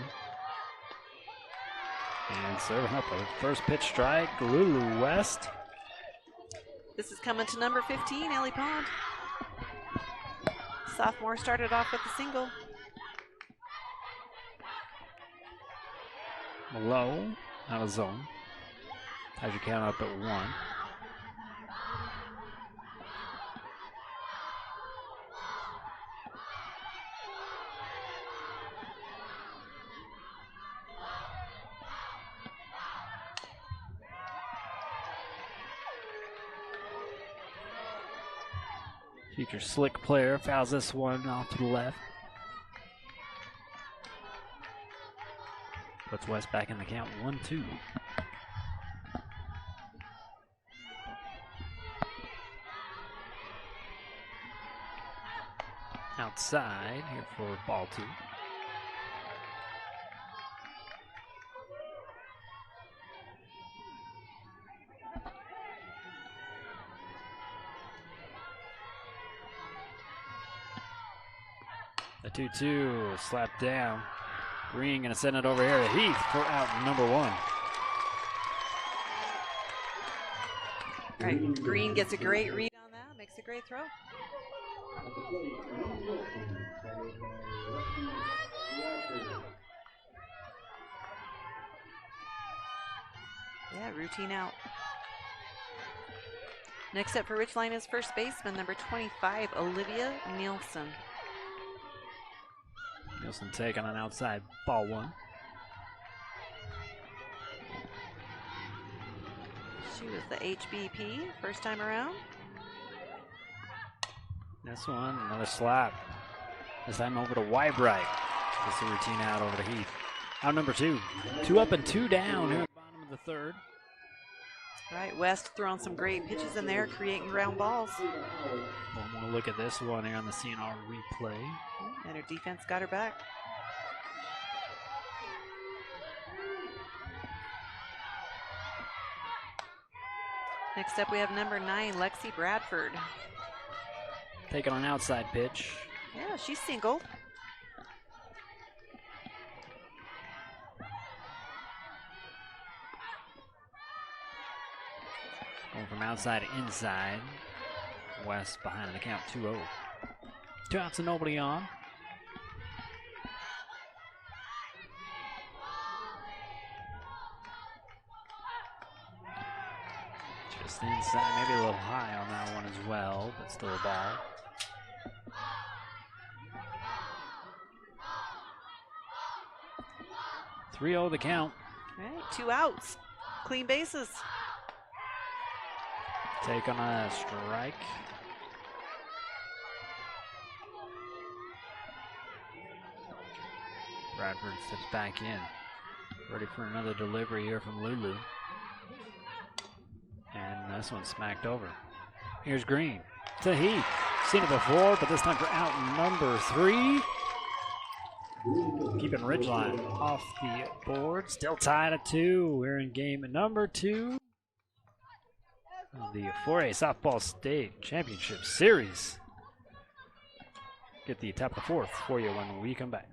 And serving up a first pitch strike, Lulu West. This is coming to number 15, Ellie Pond. Sophomore started off with a single. Low, out of zone. Has your count up at 1. Future slick player fouls this one off to the left. Puts West back in the count, 1-2. Outside here for ball 2. The 2-2 slapped down. Green gonna send it over here to Heath for out number 1. All right, Green gets a great read on that, makes a great throw. Yeah, routine out. Next up for Ridgeline is first baseman, number 25, Olivia Nielsen. Nielsen taking on outside, ball 1. She was the HBP first time around. This one, another slap. This time over to Wybright. Gets the routine out over to Heath. Out number 2. 2 up and 2 down here at the bottom of the 3rd. Right, West throwing some great pitches in there, creating ground balls. One more look at this one here on the CNR replay. And her defense got her back. Next up, we have number 9, Lexi Bradford. Taking an outside pitch. Yeah, she's single. Going from outside to inside. West behind the count 2-0. 2 outs and nobody on. Just inside, maybe a little high on that one as well, but still a ball. .3-0 the count. All right, 2 outs. Clean bases. Take on a strike. Bradford steps back in. Ready for another delivery here from Lulu. And this one smacked over. Here's Green. To Heath. Seen it before, but this time for out number 3. Keeping Ridgeline off the board. Still tied at 2. We're in game number 2 of the 4A Softball State Championship Series. Get the top of the 4th for you when we come back.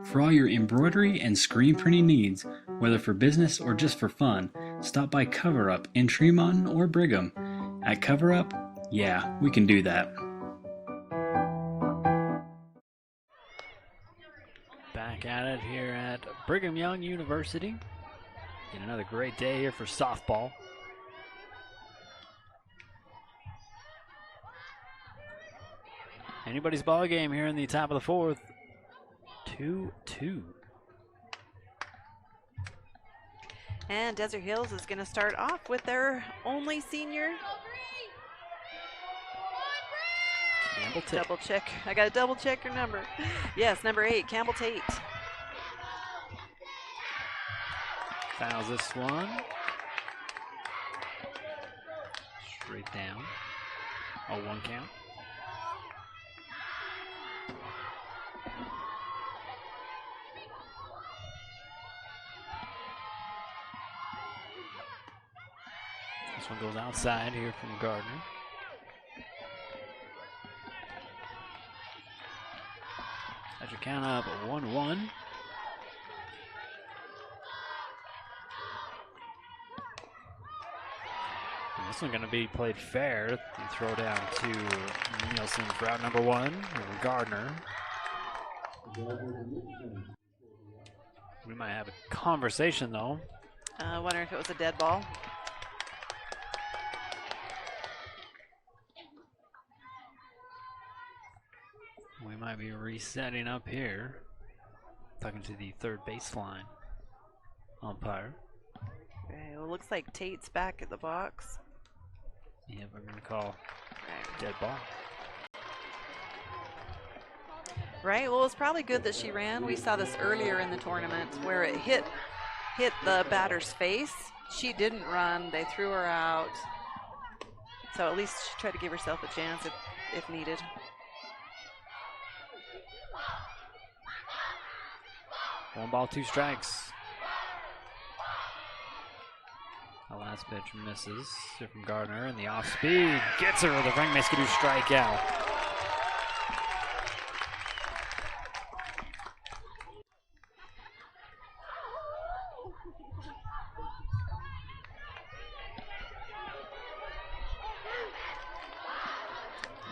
For all your embroidery and screen printing needs, whether for business or just for fun, stop by Cover Up in Tremont or Brigham. At Cover Up, yeah, we can do that. Back at it here at Brigham Young University. And another great day here for softball. Anybody's ball game here in the top of the 4th. 2-2. And Desert Hills is going to start off with their only senior. Campbell Tate. Double check. I got to double check your number. Yes, number 8, Campbell Tate. Fouls this one. Straight down. A 1 count. This one goes outside here from Gardner. That's your count up at 1-1. And this one going to be played fair. The throw down to Nielsen for out number 1. And Gardner. We might have a conversation though. I wonder if it was a dead ball. We might be resetting up here. Talking to the third baseline umpire. Okay, well, it looks like Tate's back at the box. Yeah, we're going to call dead ball. Right, well, it was probably good that she ran. We saw this earlier in the tournament where it hit the batter's face. She didn't run. They threw her out. So at least she tried to give herself a chance if needed. One ball, 2 strikes. The last pitch misses from Gardner, and the off speed gets her with a Frank Mescadoo strikeout.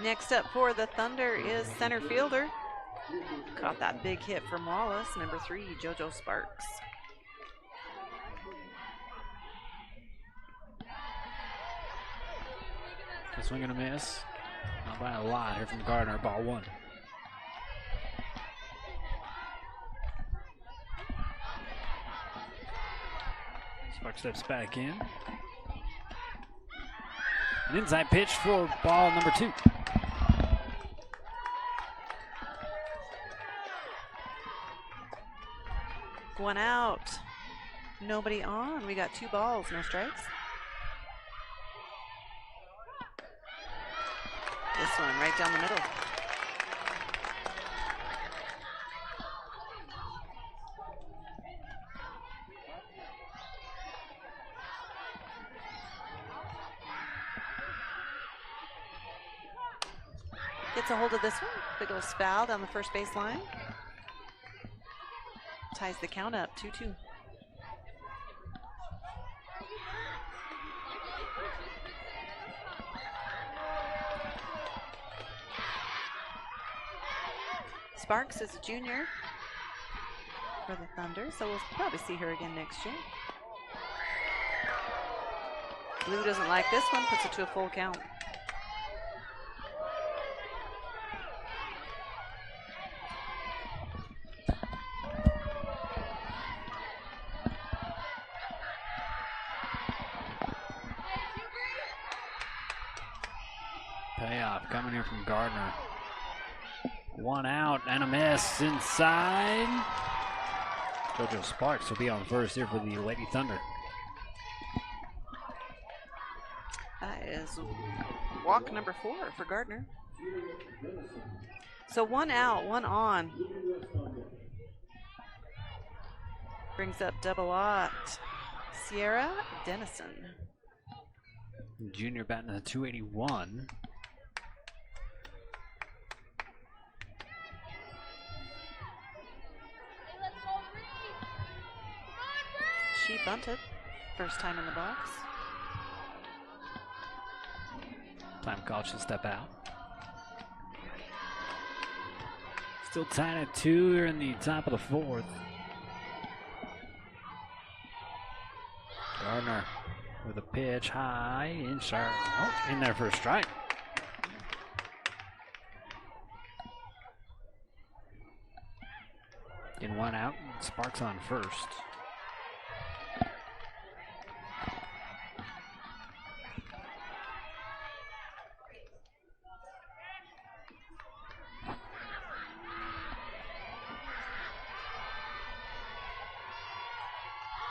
Next up for the Thunder is center fielder. Caught that big hit from Wallace, number 3, JoJo Sparks. A swing and a miss. Not by a lot here from Gardner. Ball one. Spark steps back in. An inside pitch for ball number 2. One out. Nobody on. We got 2 balls, no strikes. This one right down the middle. Gets a hold of this one. Big old foul down the first base line. Ties the count up, 2-2. Sparks is a junior for the Thunder, so we'll probably see her again next year. Blue doesn't like this one, puts it to a full count. Payoff coming here from Gardner. One out and a miss inside. JoJo Sparks will be on first here for the Lady Thunder. That is walk number 4 for Gardner. So 1 out, 1 on. Brings up double ought. Sierra Dennison. Junior batting at 281. She bunted. First time in the box. Time call, she'll step out. Still tied at 2 here in the top of the 4th. Gardner with a pitch high, inside. Oh, in there for a strike. In 1 out, Sparks on first.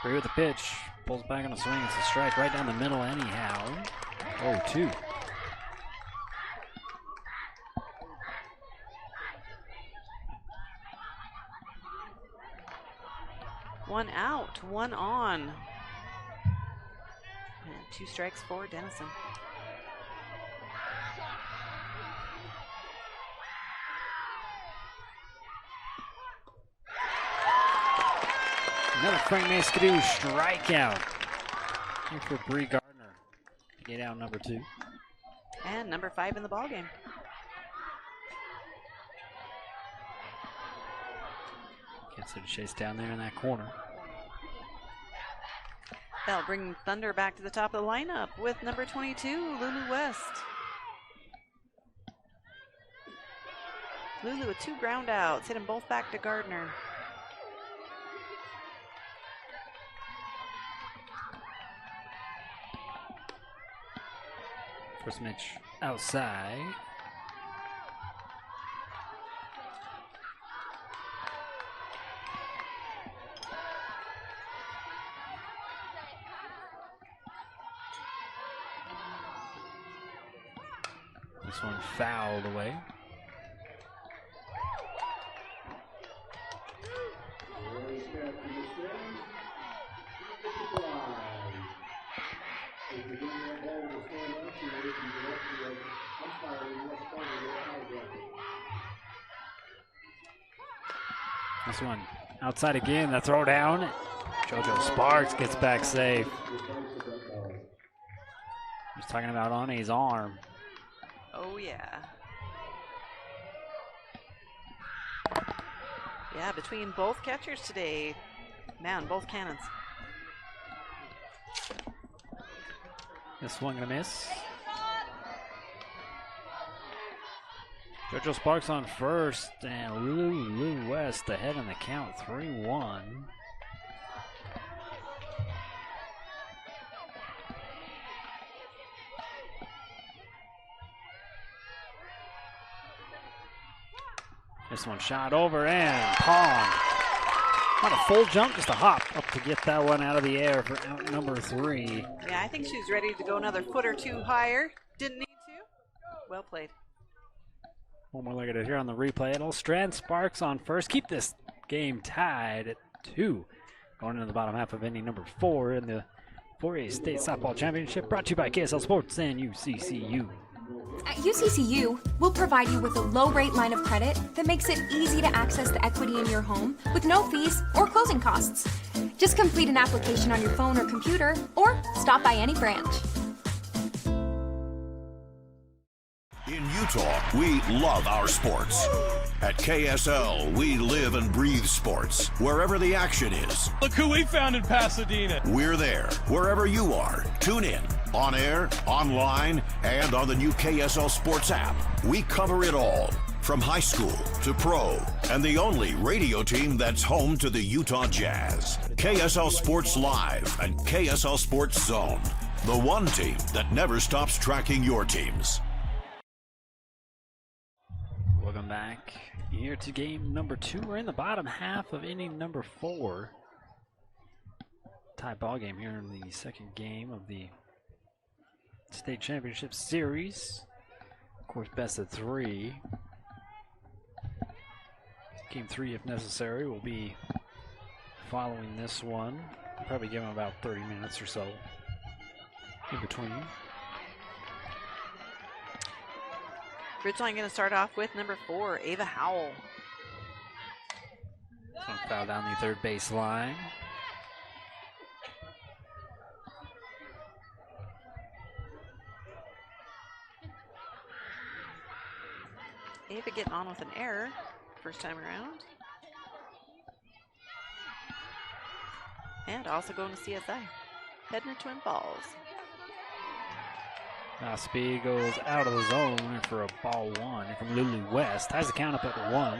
Three with the pitch, pulls back on a swing. It's a strike right down the middle anyhow. 0-2. One out, 1 on. And 2 strikes for Dennison. Another Frank Mascadoo strikeout here for Bree Gardner to get out number 2. And number 5 in the ballgame. Gets her to chase down there in that corner. That'll bring Thunder back to the top of the lineup with number 22, Lulu West. Lulu with 2 ground outs, hit them both back to Gardner. First pitch outside. This one fouled away. This one outside again, the throw down. JoJo Sparks gets back safe. He's talking about on his arm. Oh yeah. Yeah, between both catchers today, man, both cannons. This swing and a miss. JoJo Sparks on first, and Lulu West ahead in the count, 3-1. This one shot over and Pond. Not a full jump, just a hop up to get that one out of the air for out number 3. Yeah, I think she's ready to go another foot or two higher. Didn't need to. Well played. One more look at it here on the replay. It'll Strand Sparks on first. Keep this game tied at 2. Going into the bottom half of inning number 4 in the 4A State Softball Championship, brought to you by KSL Sports and UCCU. At UCCU, we'll provide you with a low-rate line of credit that makes it easy to access the equity in your home with no fees or closing costs. Just complete an application on your phone or computer, or stop by any branch. In Utah, we love our sports. At KSL, we live and breathe sports. Wherever the action is. Look who we found in Pasadena. We're there. Wherever you are. Tune in. On air, online, and on the new KSL Sports app. We cover it all. From high school to pro. And the only radio team that's home to the Utah Jazz. KSL Sports Live and KSL Sports Zone. The one team that never stops tracking your teams. Welcome back here to game number 2. We're in the bottom half of inning number 4. Tie ball game here in the second game of the State Championship Series. Of course, best of 3. Game 3, if necessary, will be following this one. Probably give them about 30 minutes or so in between. Ridgeline going to start off with number 4, Ava Howell. Some foul down the third base line. Ava getting on with an error first time around. And also going to CSI. Heading to Twin Falls. Now speed goes out of the zone for a ball 1 from Lulu West. Ties the count up at 1.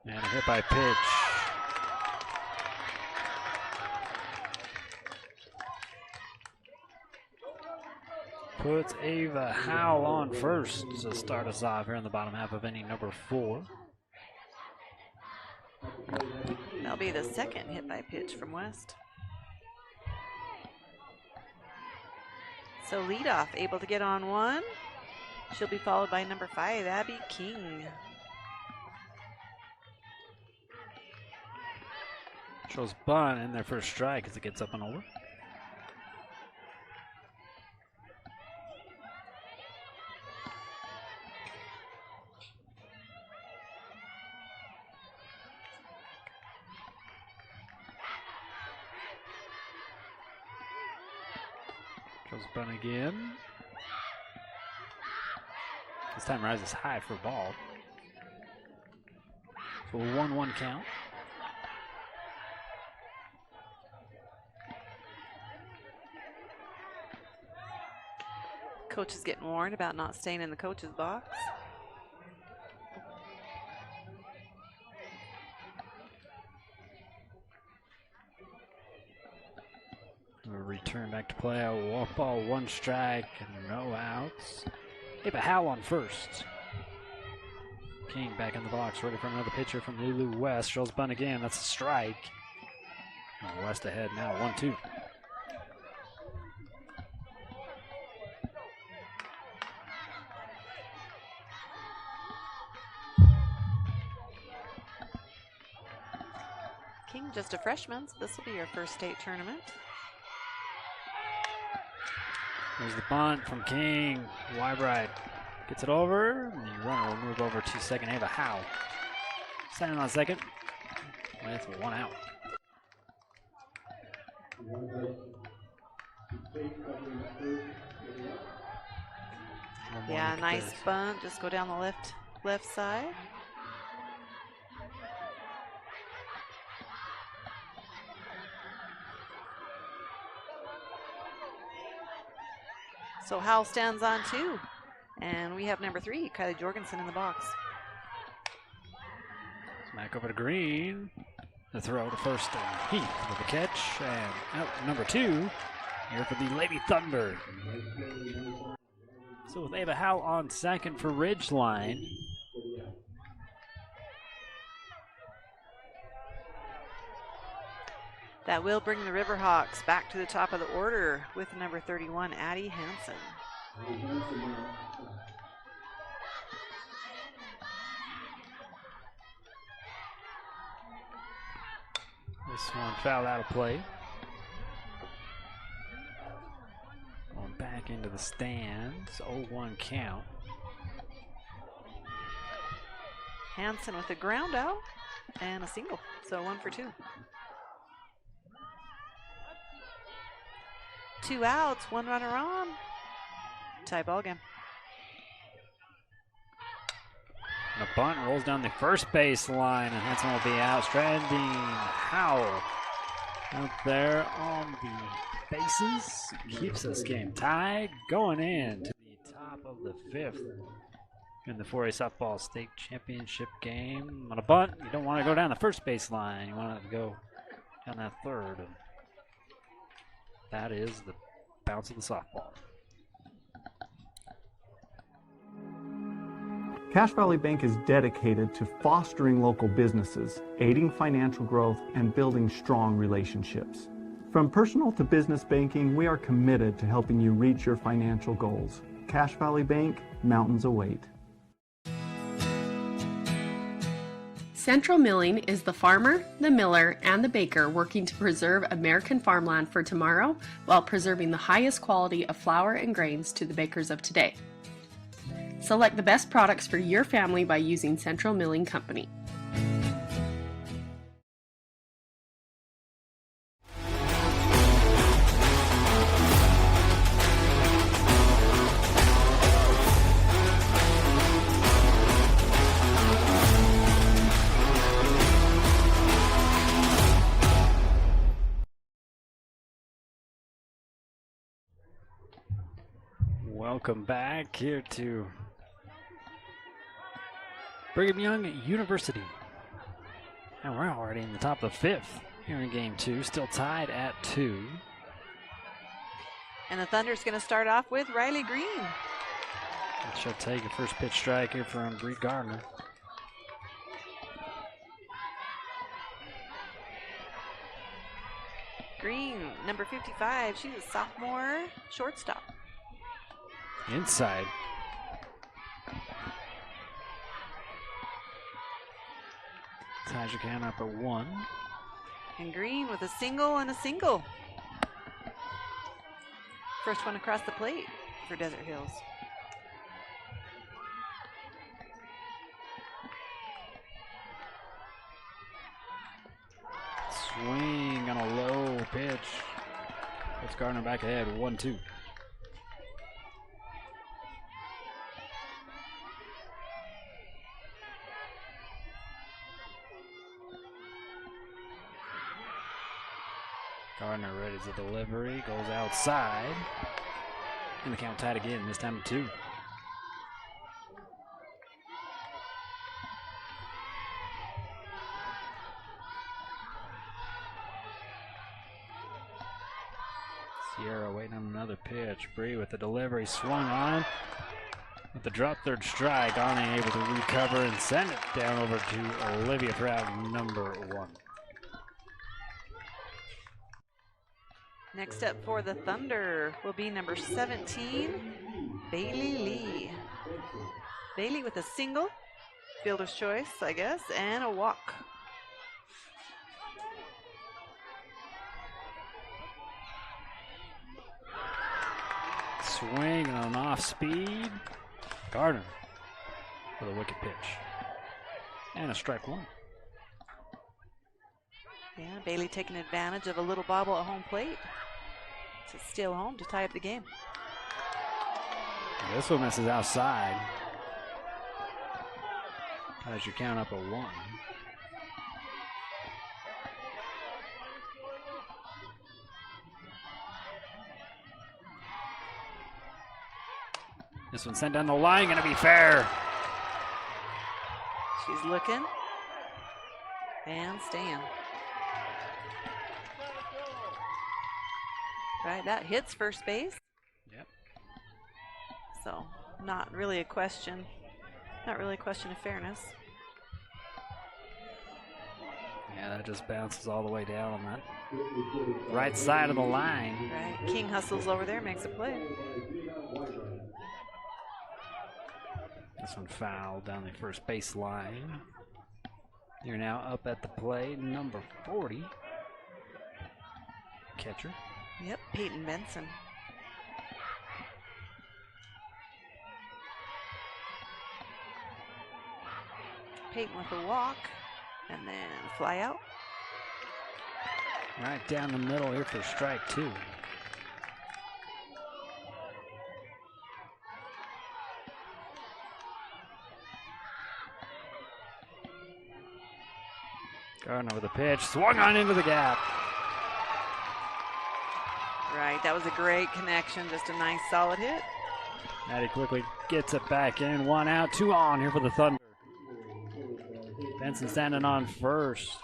And a hit by pitch. Puts Ava Howell on first to start us off here in the bottom half of inning number 4. That'll be the second hit by pitch from West. So leadoff able to get on 1. She'll be followed by number 5, Abby King. Shows bunt in their first strike as it gets up and over. Shows bunt again. This time rises high for a ball. So a 1-1 count. Coach is getting warned about not staying in the coach's box. We'll return back to play. 1 ball, 1 strike, and no outs. Ava Howell on first. King back in the box, ready for another pitcher from Lulu West. Shows bunt again. That's a strike. And West ahead now, 1-2. King, just a freshman, so this will be your first state tournament. There's the bunt from King. Wybright gets it over, and the runner will move over to second. Ava Howell standing on second with 1 out. Yeah, nice bunt. Just go down the left side. So Howell stands on 2. And we have number 3, Kylie Jorgensen, in the box. Back over to Green. The throw to first, and Heath with the catch. And out number 2 here for the Lady Thunder. So with Ava Howell on second for Ridgeline. That will bring the Riverhawks back to the top of the order with number 31, Addie Hansen. This one fouled out of play. Going back into the stands, 0-1 count. Hansen with a ground out and a single, so 1 for 2. 2 outs, 1 runner on. Tie ball game. And a bunt rolls down the first base line, and Hansen will be out. Stranding Howell out there on the bases. Keeps this game tied. Going in to the top of the 5th in the 4A softball state championship game. On a bunt, you don't want to go down the first base line. You want to go down that third. And that is the bounce of the softball. Cache Valley Bank is dedicated to fostering local businesses, aiding financial growth, and building strong relationships. From personal to business banking, we are committed to helping you reach your financial goals. Cache Valley Bank, mountains await. Central Milling is the farmer, the miller, and the baker working to preserve American farmland for tomorrow while preserving the highest quality of flour and grains to the bakers of today. Select the best products for your family by using Central Milling Company. Welcome back here to Brigham Young University. And we're already in the top of the 5th here in game 2, still tied at 2. And the Thunder's going to start off with Riley Green. She'll take a first pitch strike here from Bree Gardner. Green, number 55, she's a sophomore shortstop. Inside. Ties your count up at 1. And Green with a single and a single. First one across the plate for Desert Hills. Swing on a low pitch. Puts Gardner back ahead, 1-2. Gardner ready the delivery, goes outside. And the count tied again, this time at 2. Sierra waiting on another pitch. Bree with the delivery, swung on. With the drop third strike, Arnie able to recover and send it down over to Olivia for out number 1. Next up for the Thunder will be number 17, Bailey Lee. Bailey with a single, fielder's choice, I guess, and a walk. Swing on an off speed. Gardner with a wicked pitch. And a strike 1. Yeah, Bailey taking advantage of a little bobble at home plate to steal home to tie up the game. This one misses outside. Ties your count up at 1. This one sent down the line, gonna be fair. She's looking and staying. Right, that hits first base. Yep. So not really a question of fairness. Yeah, that just bounces all the way down on that right side of the line. Right, King hustles over there, makes a play. This one fouled down the first base line. You're now up at the plate, number 40. Catcher. Yep, Peyton Benson. Peyton with a walk, and then fly out. Right down the middle here for strike 2. Gardner with a pitch, swung on into the gap. Right, that was a great connection, just a nice solid hit. Maddie quickly gets it back in. 1 out, 2 on here for the Thunder. Benson standing on first.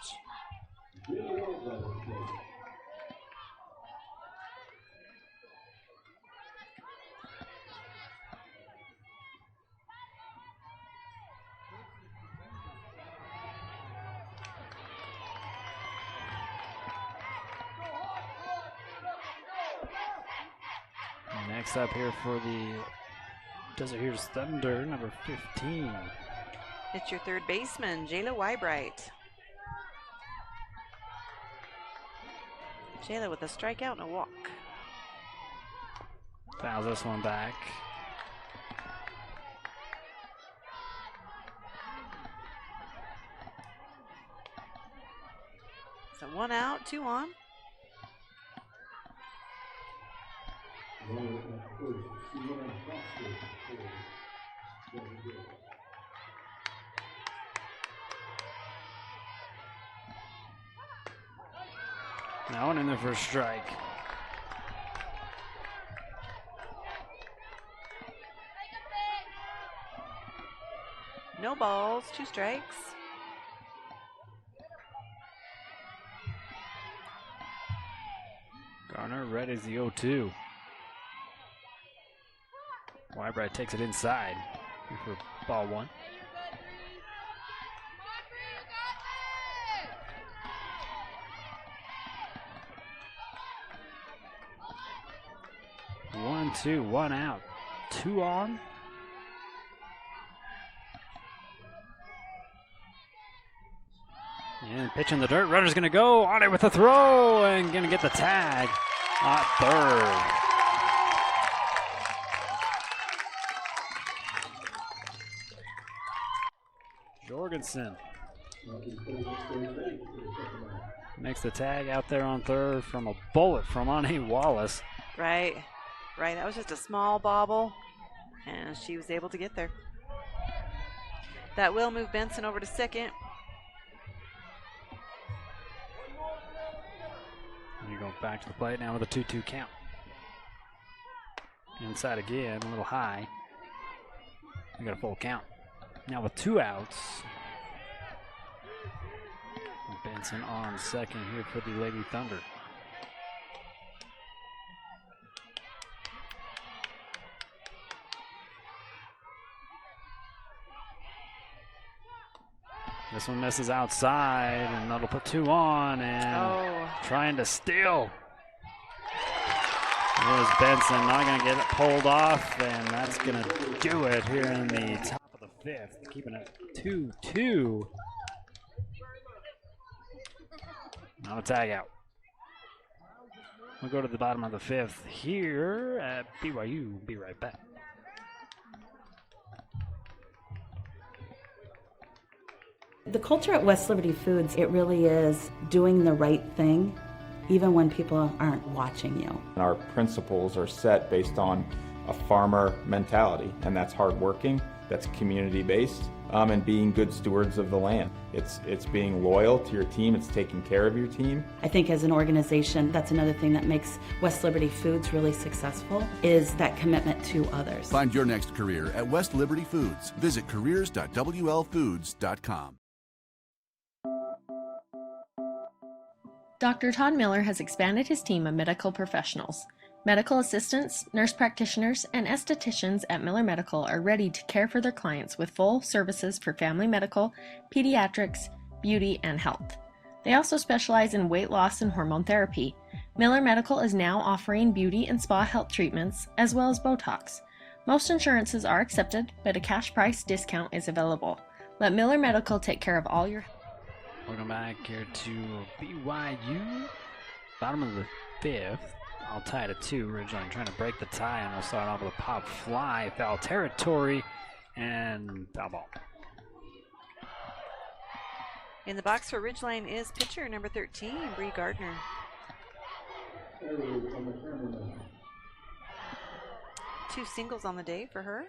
Next up here for the Desert Here's Thunder, number 15. It's your third baseman, Jayla Wybright. Jayla with a strikeout and a walk. Fouls this one back. So 1 out, 2 on. Now one in there for a strike. No balls, 2 strikes. Garner ready as the 0-2. Wybright takes it inside here for ball 1. One, 2, 1 out, 2 on. And pitch in the dirt. Runner's going to go on it with a throw and going to get the tag at third. Jorgensen makes the tag out there on third from a bullet from Ane Wallace. Right, that was just a small bobble, and she was able to get there. That will move Benson over to second. You go back to the plate now with a 2-2 count. Inside again, a little high. We got a full count. Now with 2 outs. Benson on second here for the Lady Thunder. This one misses outside, and that'll put 2 on, and trying to steal. There's Benson, not going to get it pulled off, and that's going to do it here in the top of the 5th, keeping it 2-2. Now a tag out. We'll go to the bottom of the 5th here at BYU. Be right back. The culture at West Liberty Foods, it really is doing the right thing, even when people aren't watching you. Our principles are set based on a farmer mentality, and that's hardworking, that's community-based, and being good stewards of the land. It's being loyal to your team. It's taking care of your team. I think as an organization, that's another thing that makes West Liberty Foods really successful, is that commitment to others. Find your next career at West Liberty Foods. Visit careers.wlfoods.com. Dr. Todd Miller has expanded his team of medical professionals. Medical assistants, nurse practitioners, and estheticians at Miller Medical are ready to care for their clients with full services for family medical, pediatrics, beauty, and health. They also specialize in weight loss and hormone therapy. Miller Medical is now offering beauty and spa health treatments, as well as Botox. Most insurances are accepted, but a cash price discount is available. Let Miller Medical take care of all your... Welcome back here to BYU. Bottom of the fifth. All tied at 2. Ridgeline trying to break the tie, and we'll start off with a pop fly, foul territory, and foul ball. In the box for Ridgeline is pitcher number 13, Bree Gardner. 2 singles on the day for her.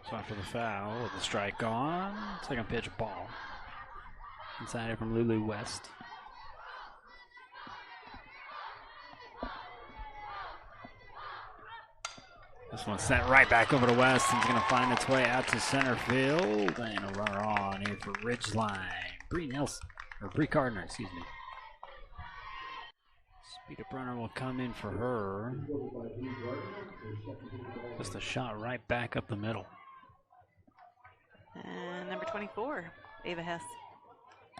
Going for the foul with the strike on. Second pitch, ball. Inside it from Lulu West. This one sent right back over to West, and it's going to find its way out to center field. And a runner on here for Ridgeline. Bree Gardner, excuse me. Speed up runner will come in for her. Just a shot right back up the middle. And number 24, Ava Hess.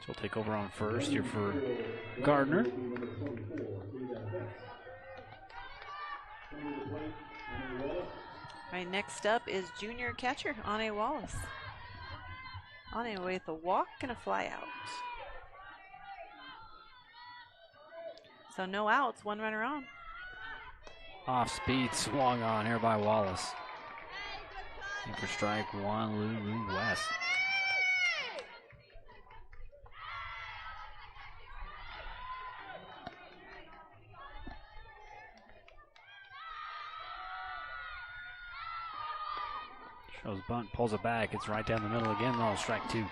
She'll take over on first here for Gardner. Right, next up is junior catcher, Ane Wallace. Ane with a walk and a fly out. So no outs, 1 runner on. Off speed swung on here by Wallace. And for strike 1, Lulu West. Shows bunt, pulls it back. It's right down the middle again, though. Strike 2.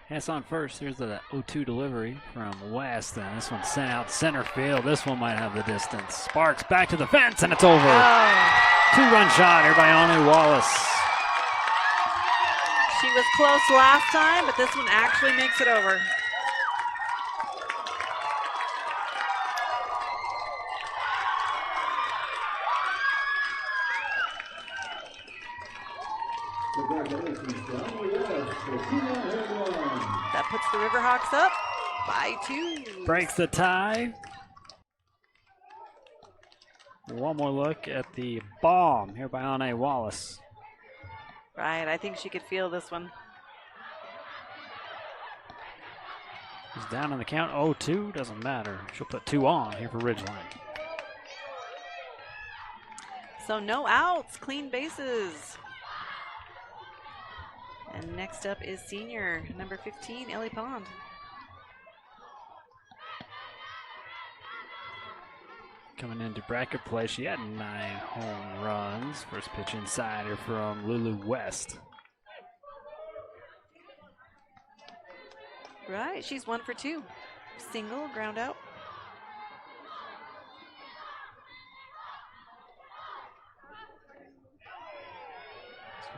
Hess on first. Here's the 0-2 delivery from West, and this one sent out center field. This one might have the distance. Sparks back to the fence, and it's over. Oh. 2-run shot here by Ane Wallace. She was close last time, but this one actually makes it over. That puts the Riverhawks up by 2. Breaks the tie. One more look at the bomb here by Ane Wallace. Right, I think she could feel this one. She's down on the count, 0-2, doesn't matter. She'll put 2 on here for Ridgeline. So no outs, clean bases. And next up is senior, number 15, Ellie Pond. Coming into bracket play, she had 9 home runs. First pitch inside here from Lulu West. Right, she's 1 for 2. Single, ground out.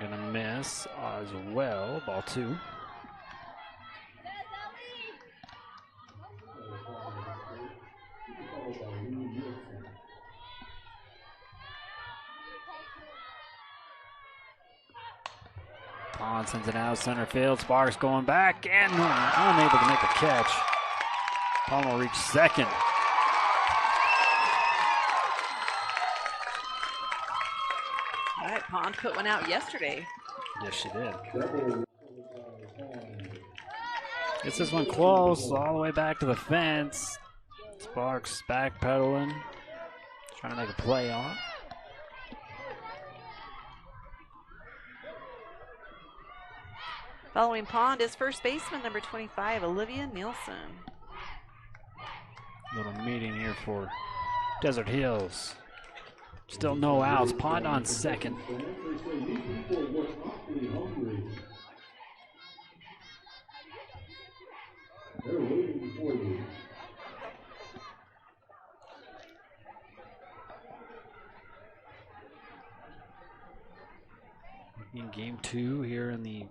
Gonna miss as well, ball 2. Pond sends it out center field. Sparks going back and unable to make the catch. Pond will reach second. All right, Pond put one out yesterday. Yes, she did. Gets this one close, all the way back to the fence. Sparks backpedaling, trying to make a play on it. Following Pond is first baseman number 25, Olivia Nielsen. Little meeting here for Desert Hills. Still no outs. Pond on second. They're waiting for you. In game 2 here in the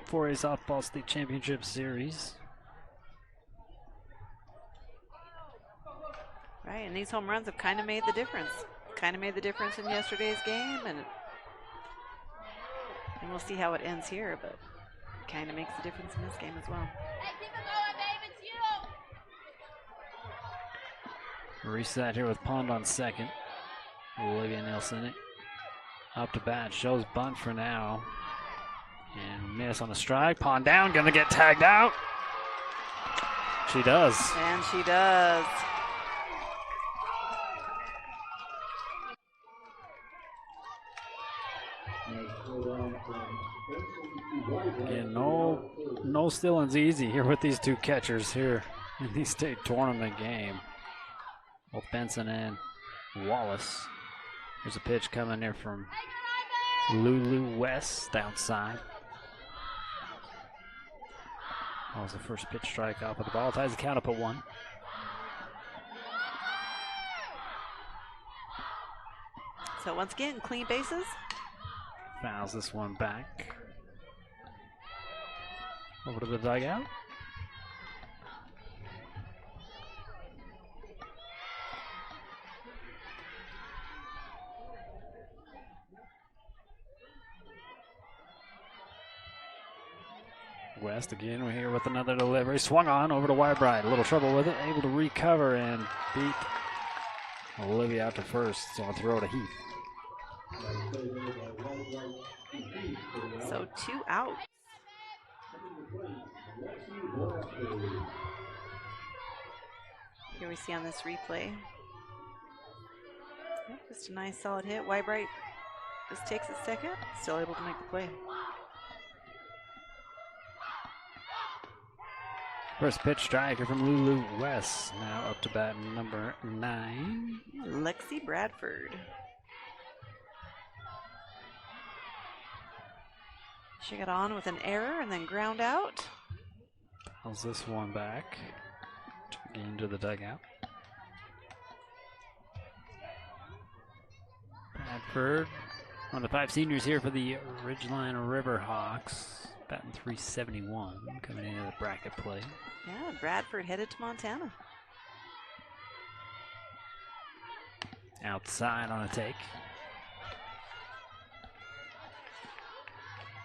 4A Softball State Championship Series. Right, and these home runs have kind of made the difference. Kind of made the difference in yesterday's game, and we'll see how it ends here, but it kind of makes a difference in this game as well. Reset here with Pond on second. Olivia Nielsen up to bat, shows bunt for now. And miss on the strike. Pond down, gonna get tagged out. She does. And she does. Again, no stealing's easy here with these two catchers here in the state tournament game. Both Benson and Wallace. There's a pitch coming there from Lulu West outside. That was the first pitch strike off of the ball. Ties the count up at 1. So once again, clean bases. Fouls this one back. Over to the dugout. West again, we're here with another delivery. Swung on over to Whitebright. A little trouble with it. Able to recover and beat Olivia out to first. So I'll throw to Heath. So 2 outs. Here we see on this replay. Yep, just a nice solid hit. Whitebright just takes it second. Still able to make the play. First pitch striker from Lulu West. Now up to bat number 9. Lexi Bradford. She got on with an error and then ground out. Fouls this one back. Again to the dugout. Bradford, one of the 5 seniors here for the Ridgeline Riverhawks. Batting .371, coming into the bracket play. Yeah, Bradford headed to Montana. Outside on a take.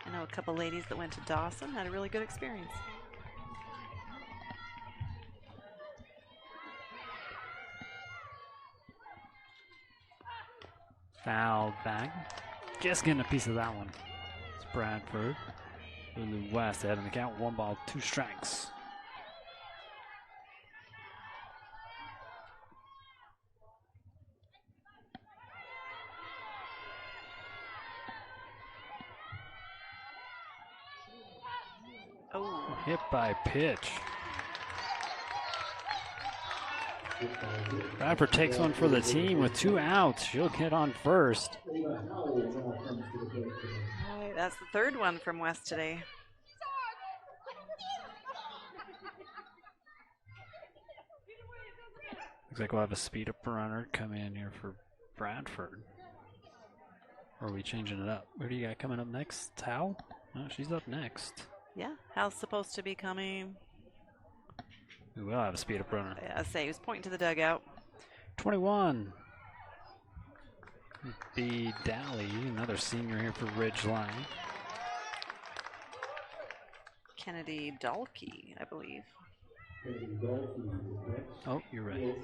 I know a couple ladies that went to Dawson, had a really good experience. Fouled back. Just getting a piece of that one. It's Bradford. Lulu West ahead in the count. 1 ball, 2 strikes. Oh. Hit by pitch. Bradford takes one for the team with 2 outs. She'll get on first. That's the 3rd one from West today. Looks like we'll have a speed up runner come in here for Bradford. Or are we changing it up? Where do you got coming up next? Hal? No, she's up next. Yeah, Hal's supposed to be coming. We will have a speed up runner. Yeah, I say he was pointing to the dugout. 21. B. Dally, another senior here for Ridgeline. Kennedy Dalkey, I believe. Oh, you're right.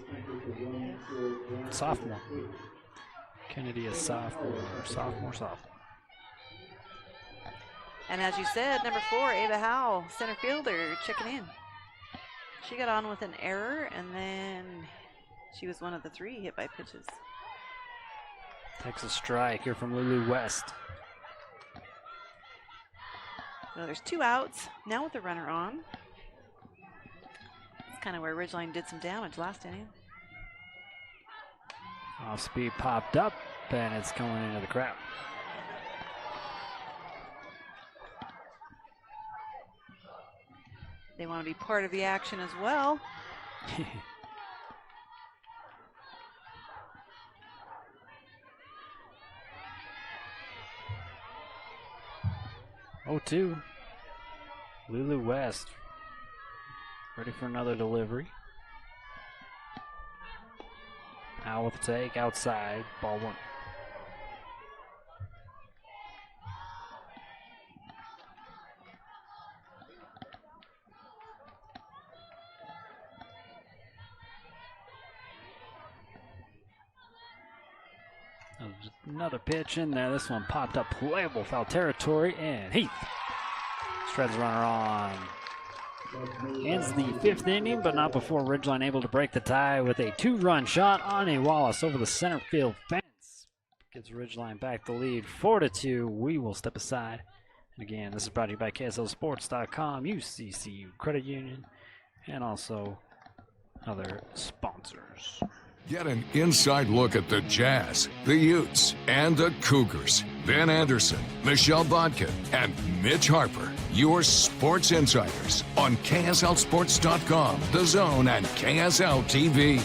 Sophomore. Kennedy is sophomore. Sophomore. And as you said, number 4, Ava Howe, center fielder, checking in. She got on with an error, and then she was one of the 3 hit by pitches. Takes a strike here from Lulu West. So there's 2 outs. Now with the runner on. It's kind of where Ridgeline did some damage last inning. Off speed popped up, and it's going into the crowd. They want to be part of the action as well. 0-2. Lulu West ready for another delivery. Now with the take outside, ball 1. Another pitch in there. This one popped up, playable foul territory, and Heath shreds runner on. Ends the 5th inning, but not before Ridgeline able to break the tie with a 2-run shot on a Wallace over the center field fence. Gives Ridgeline back the lead 4-2. We will step aside. And again, this is brought to you by KSLSports.com, UCCU Credit Union, and also other sponsors. Get an inside look at the Jazz, the Utes, and the Cougars. Ben Anderson, Michelle Bodkin, and Mitch Harper, your sports insiders on KSLSports.com, The Zone, and KSL TV.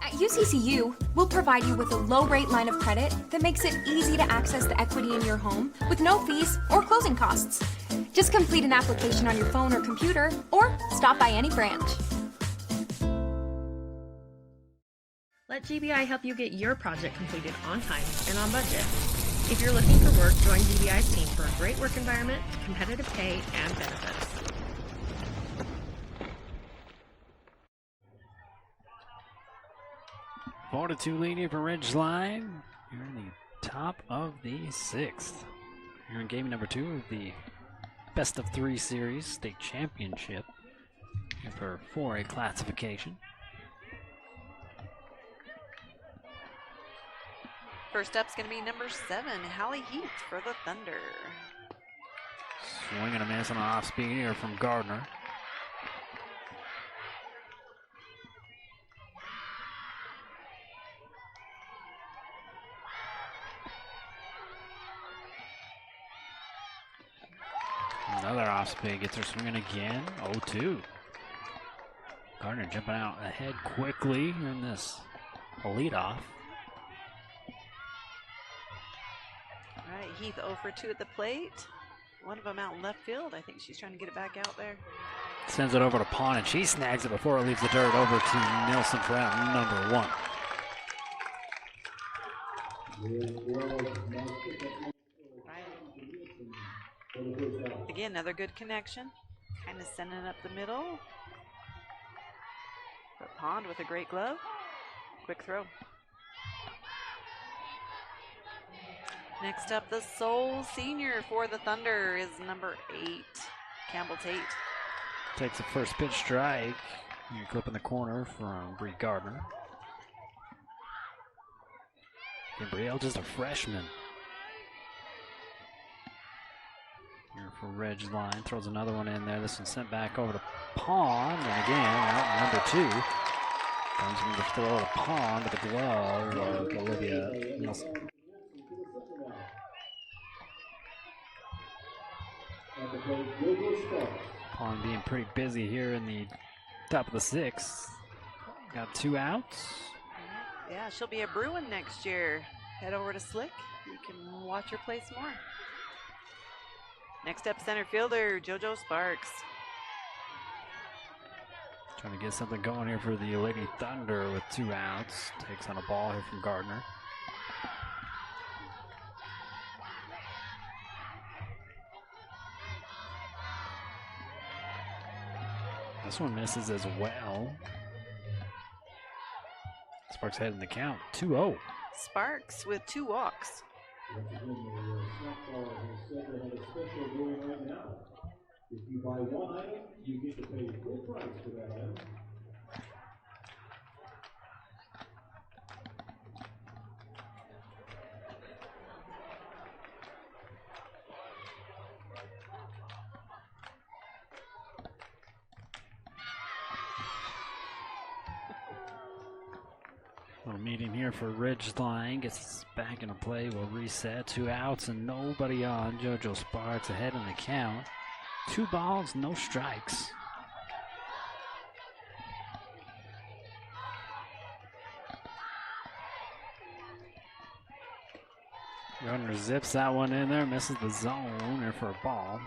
At UCCU, we'll provide you with a low-rate line of credit that makes it easy to access the equity in your home with no fees or closing costs. Just complete an application on your phone or computer, or stop by any branch. Let GBI help you get your project completed on time and on budget. If you're looking for work, join GBI's team for a great work environment, competitive pay, and benefits. Four to 2 leading for Ridgeline. You're in the top of the 6th. You're in game number 2 of the Best of 3 series state championship for 4A classification. First up's going to be number 7, Hallie Heath for the Thunder. Swing and a miss on an off speed here from Gardner. Another off speed gets her swinging again. 0-2. Gardner jumping out ahead quickly in this leadoff. All right, Heath 0 for 2 at the plate. One of them out in left field. I think she's trying to get it back out there. Sends it over to Pond, and she snags it before it leaves the dirt over to Nelson for out number 1. Again, another good connection. Kind of sending it up the middle. But Pond with a great glove. Quick throw. Next up, the sole senior for the Thunder is number 8, Campbell Tate. Takes the first pitch strike. You clip in the corner from Bree Gardner. Gabrielle, just a freshman. Here for Ridgeline, throws another one in there. This one sent back over to Pond, and again, out number 2. Comes from the throw to Pond with the glove of Olivia Nielsen. Pond being pretty busy here in the top of the 6th. Got 2 outs. Yeah, she'll be a Bruin next year. Head over to Slick. You can watch her play some more. Next up, center fielder JoJo Sparks. Trying to get something going here for the Lady Thunder with 2 outs. Takes on a ball here from Gardner. This one misses as well. Sparks ahead in the count, 2-0. Sparks with 2 walks. If you buy one item, you get to pay full price for that item. Little meeting here for Ridgeline. Gets back into play. Will reset. 2 outs and nobody on. JoJo Sparks ahead in the count. 2 balls, no strikes. Runner zips that one in there. Misses the zone there for a ball.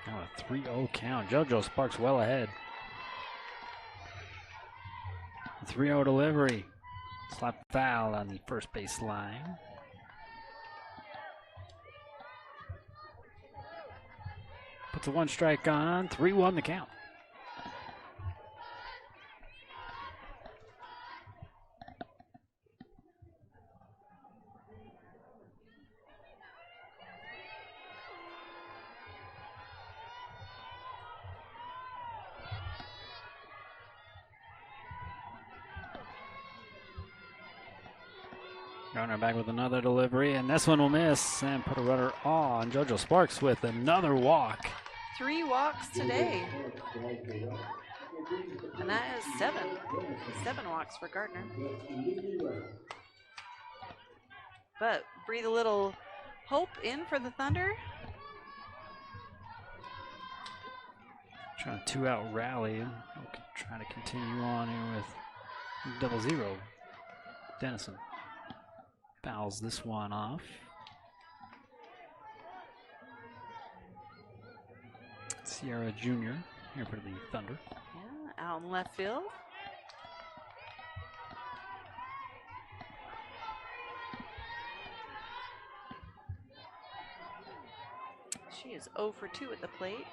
Now a 3-0 count. JoJo Sparks well ahead. 3-0 delivery. Slap foul on the first base line. Puts a 1 strike on. 3-1 the count. Runner back with another delivery, and this one will miss and put a runner on. JoJo Sparks with another walk. 3 walks today. And that is 7. 7 walks for Gardner. But breathe a little hope in for the Thunder. Trying a 2-out rally. Trying to continue on here with 0-0. Dennison fouls this one off. Sierra Jr. here for the Thunder. Yeah, out in left field. She is 0 for 2 at the plate.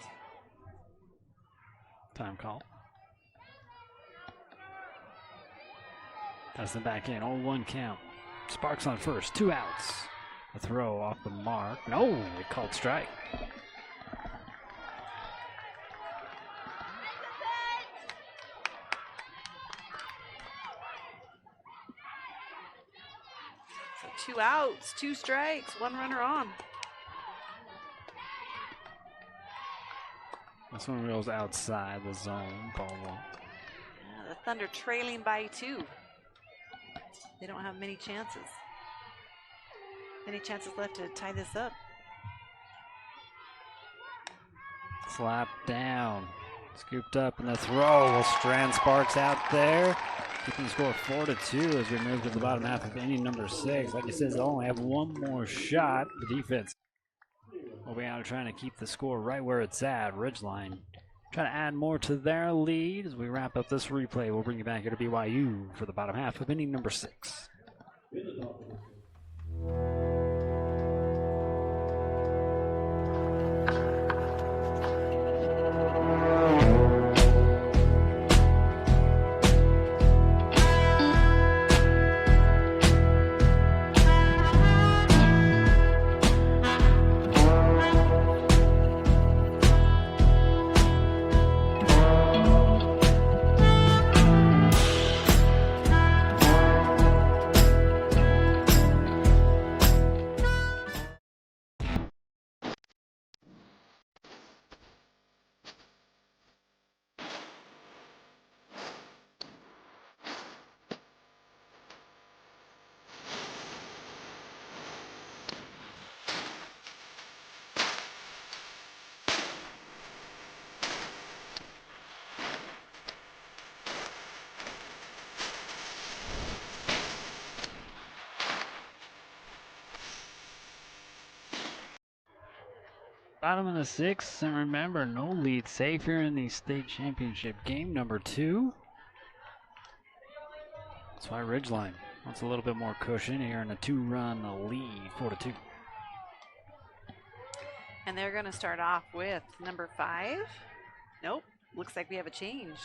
Time call. That's the back in. 0-1 count. Sparks on first. 2 outs. A throw off the mark. No, they called strike. So 2 outs, 2 strikes, 1 runner on. This one goes outside the zone. Ball 1. Yeah, the Thunder trailing by 2. They don't have many chances. Any chances left to tie this up? Slap down. Scooped up, and the throw will strand Sparks out there. Keeping the score 4-2 as we move to the bottom half of inning number 6. Like I said, they'll only have 1 more shot. The defense will be out trying to keep the score right where it's at. Ridgeline trying to add more to their lead. As we wrap up this replay, we'll bring you back here to BYU for the bottom half of inning number 6. Bottom of the 6th, and remember, no lead safe here in the state championship game number 2. That's why Ridgeline wants a little bit more cushion here in a 2-run lead, 4-2. And they're going to start off with number 5. Nope, looks like we have a change.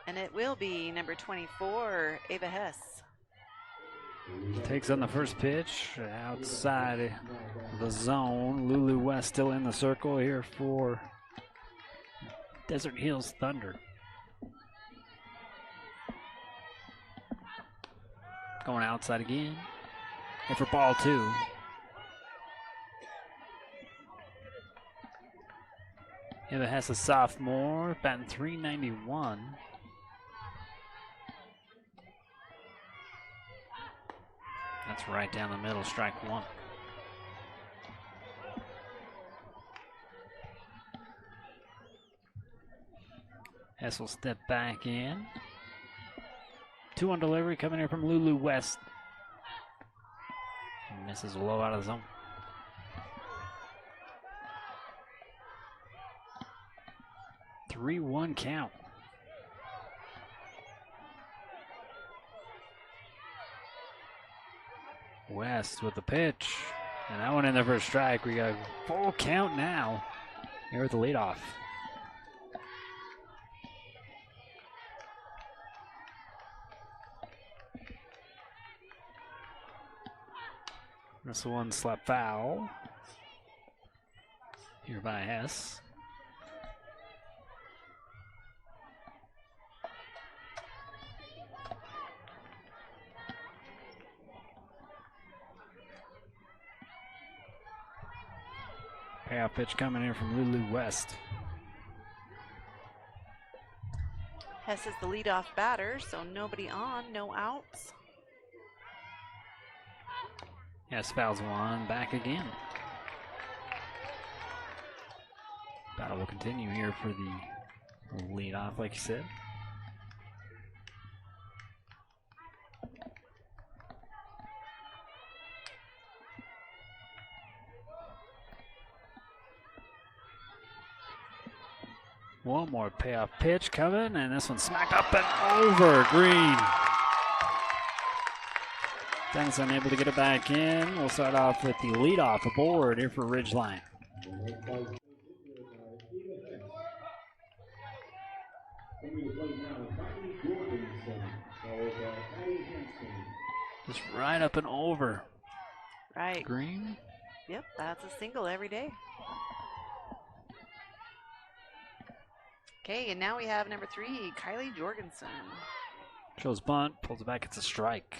And it will be number 24, Ava Hess. Takes on the first pitch outside the zone. Lulu West still in the circle here for Desert Hills Thunder. Going outside again. And for ball 2. Ava Hess, a sophomore, batting .391. That's right down the middle, strike one. Hess will step back in. 2-1 delivery coming here from Lulu West. Misses low out of the zone. Three-one count. West with the pitch. And that one in there for a strike. We got a full count now. Here with the leadoff. This one slap foul. Here by Hess. Payoff pitch coming in from Lulu West. Hess is the leadoff batter, so nobody on, no outs. Hess fouls one, back again. Battle will continue here for the leadoff, like you said. One more payoff pitch coming, and this one smacked up and over. Green. Dennis unable to get it back in. We'll start off with the leadoff aboard here for Ridgeline. Just right up and over. Right. Green. Yep, that's a single every day. Okay, and now we have number 3, Kylie Jorgensen. Shows bunt, pulls it back, it's a strike.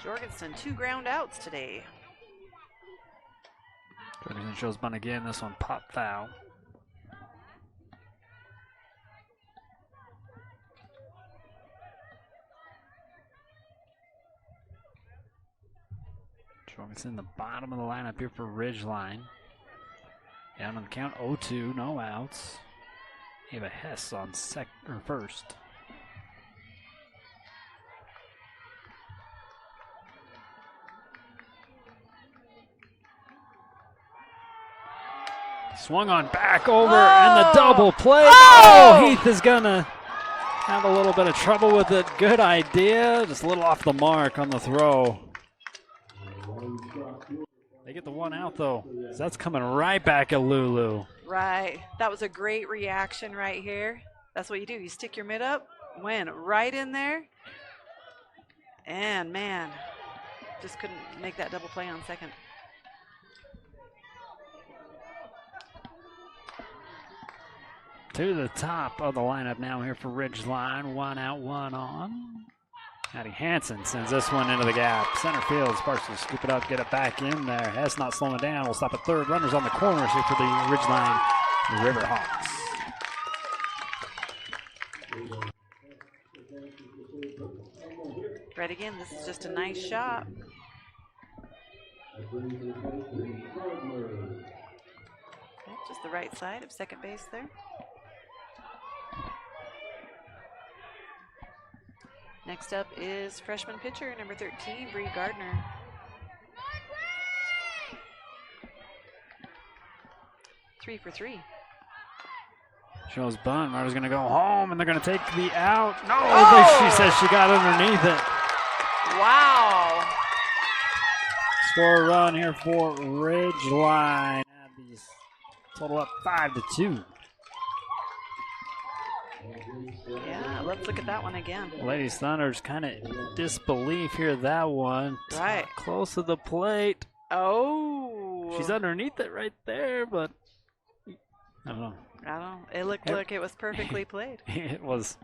Jorgensen, 2 ground outs today. Jorgensen shows bunt again, this one pop foul. Jorgensen, the bottom of the lineup here for Ridgeline. Down on the count, 0-2, no outs. Ava Hess on first. Swung on back over and the double play. Oh! Heath is gonna have a little bit of trouble with it. Good idea, just a little off the mark on the throw. They get the one out though. So that's coming right back at Lulu. Right. That was a great reaction right here. That's what you do. You stick your mitt up, went right in there. And man, just couldn't make that double play on second. To the top of the lineup now here for Ridgeline. One out, one on. Addie Hansen sends this one into the gap. Center field, Sparks will scoop it up, get it back in there. Hess not slowing down. We'll stop at third. Runners on the corners here for the Ridgeline Riverhawks. Right again, this is just a nice shot. Okay, just the right side of second base there. Next up is freshman pitcher, number 13, Bree Gardner. Three for 3. Shows bunt. Runners going to go home, and they're going to take the out. No, she says she got underneath it. Wow. Score a run here for Ridgeline. These total up 5-2. Yeah, let's look at that one again. Ladies Thunder's kind of disbelief here. That one. Right. Close to the plate. Oh. She's underneath it right there, but I don't know. It looked like it was perfectly played. It was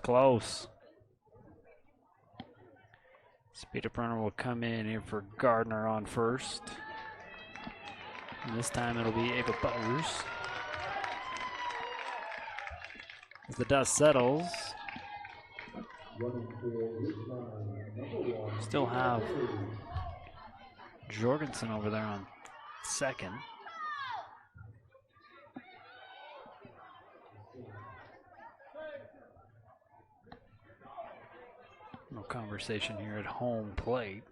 close. Speed-up runner will come in here for Gardner on first. And this time it'll be Ava Butters. As the dust settles, still have Jorgensen over there on second. No conversation here at home plate.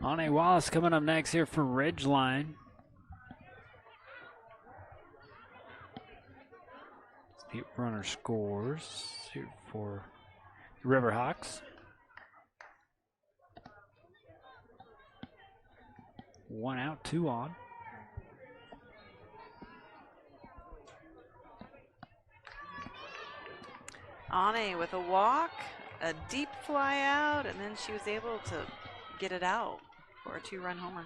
Ane Wallace coming up next here for Ridgeline. Speed runner scores here for the Riverhawks. One out, two on. Ane with a walk, a deep fly out, and then she was able to get it out for a 2-run homer.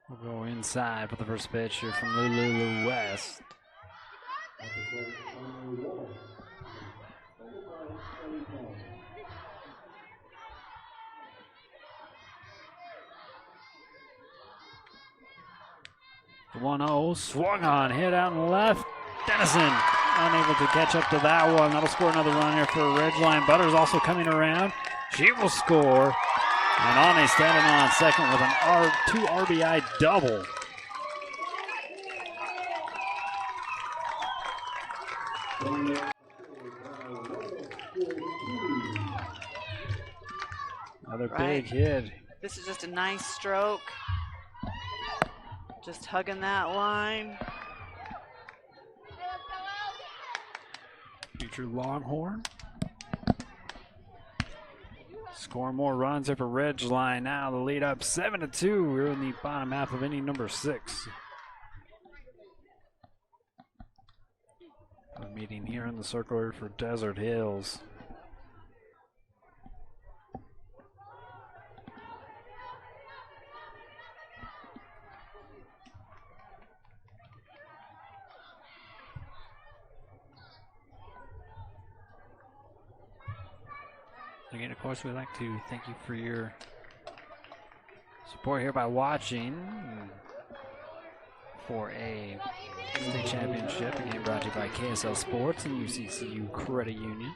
We'll go inside for the first pitch here from Lulu West. The 1-0 swung on, hit out and left. Dennison unable to catch up to that one. That'll score another run here for Ridgeline. Butters also coming around. She will score. And Ane standing on second with an 2 RBI double. Another big hit. This is just a nice stroke. Just hugging that line. Future Longhorn. Score more runs here for Ridgeline. Now the lead up 7-2. We're in the bottom half of inning number 6. A meeting here in the circle for Desert Hills. Again, of course, we'd like to thank you for your support here by watching for a state championship. Again, brought to you by KSL Sports and UCCU Credit Union.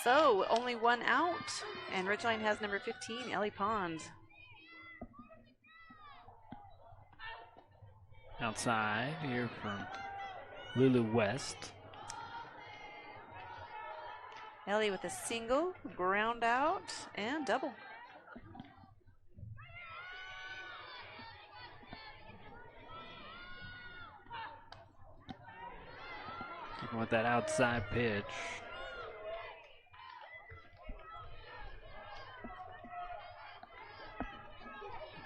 So, only one out, and Ridgeline has number 15, Ellie Pond. Outside here from Lulu West. Ellie with a single, ground out, and double. Looking with that outside pitch.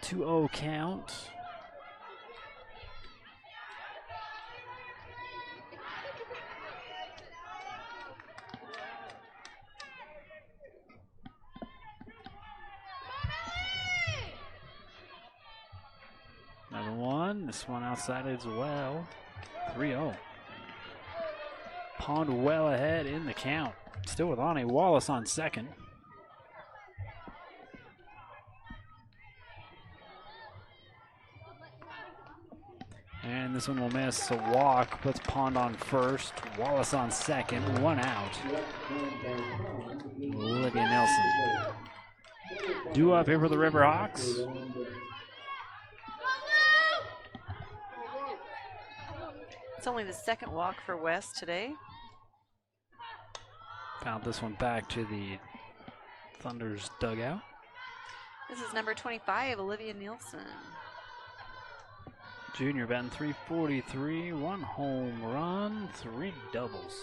The 2-0 count. Another one. This one outside as well. 3-0. Pond well ahead in the count. Still with Ane Wallace on second. And this one will miss a walk. Puts Pond on first. Wallace on second. One out. Olivia Nelson. Due up here for the Riverhawks. It's only the second walk for West today. Found this one back to the Thunder's dugout. This is number 25, Olivia Nielsen. Junior batting .343, 1 home run, 3 doubles.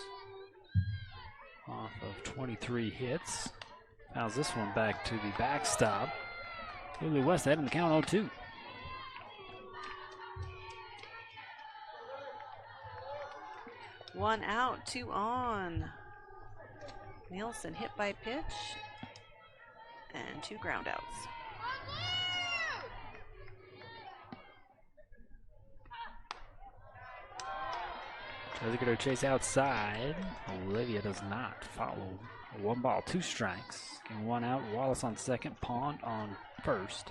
Off of 23 hits. Fouls this one back to the backstop. Lulu West ahead in the count 0-2. 1 out, 2 on. Nielsen hit by pitch. And 2 ground outs. Tries to get her chase outside. Olivia does not follow. 1 ball, 2 strikes. And 1 out. Wallace on second. Pond on first.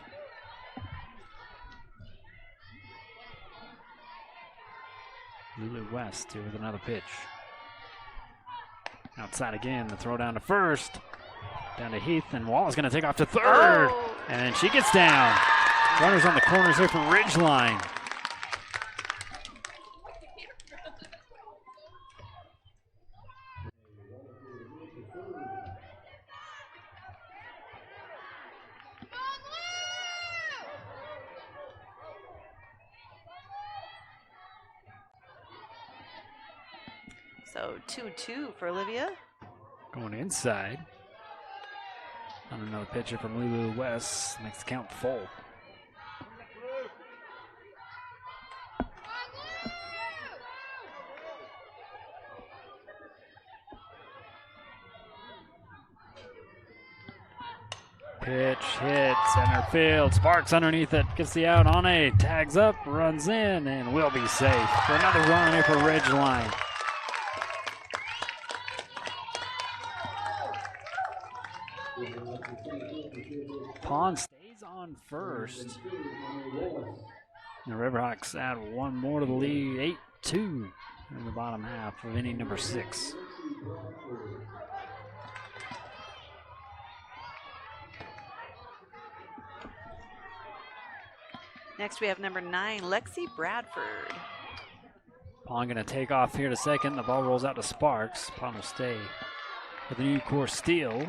Lulu West here with another pitch. Outside again. The throw down to first. Down to Heath. And Wallace going to take off to third. Oh. And she gets down. Runners on the corners here for Ridgeline. So 2-2 for Olivia. Going inside. On another pitcher from Lulu West. Makes the count full. Pitch hit center field. Sparks underneath it. Gets the out on a. Tags up, runs in, and will be safe for another run here for Ridgeline. Pond stays on first. The Riverhawks add 1 more to the lead, 8-2 in the bottom half of inning number 6. Next we have number 9, Lexi Bradford. Pond going to take off here to second. The ball rolls out to Sparks. Pond will stay with the new course steal.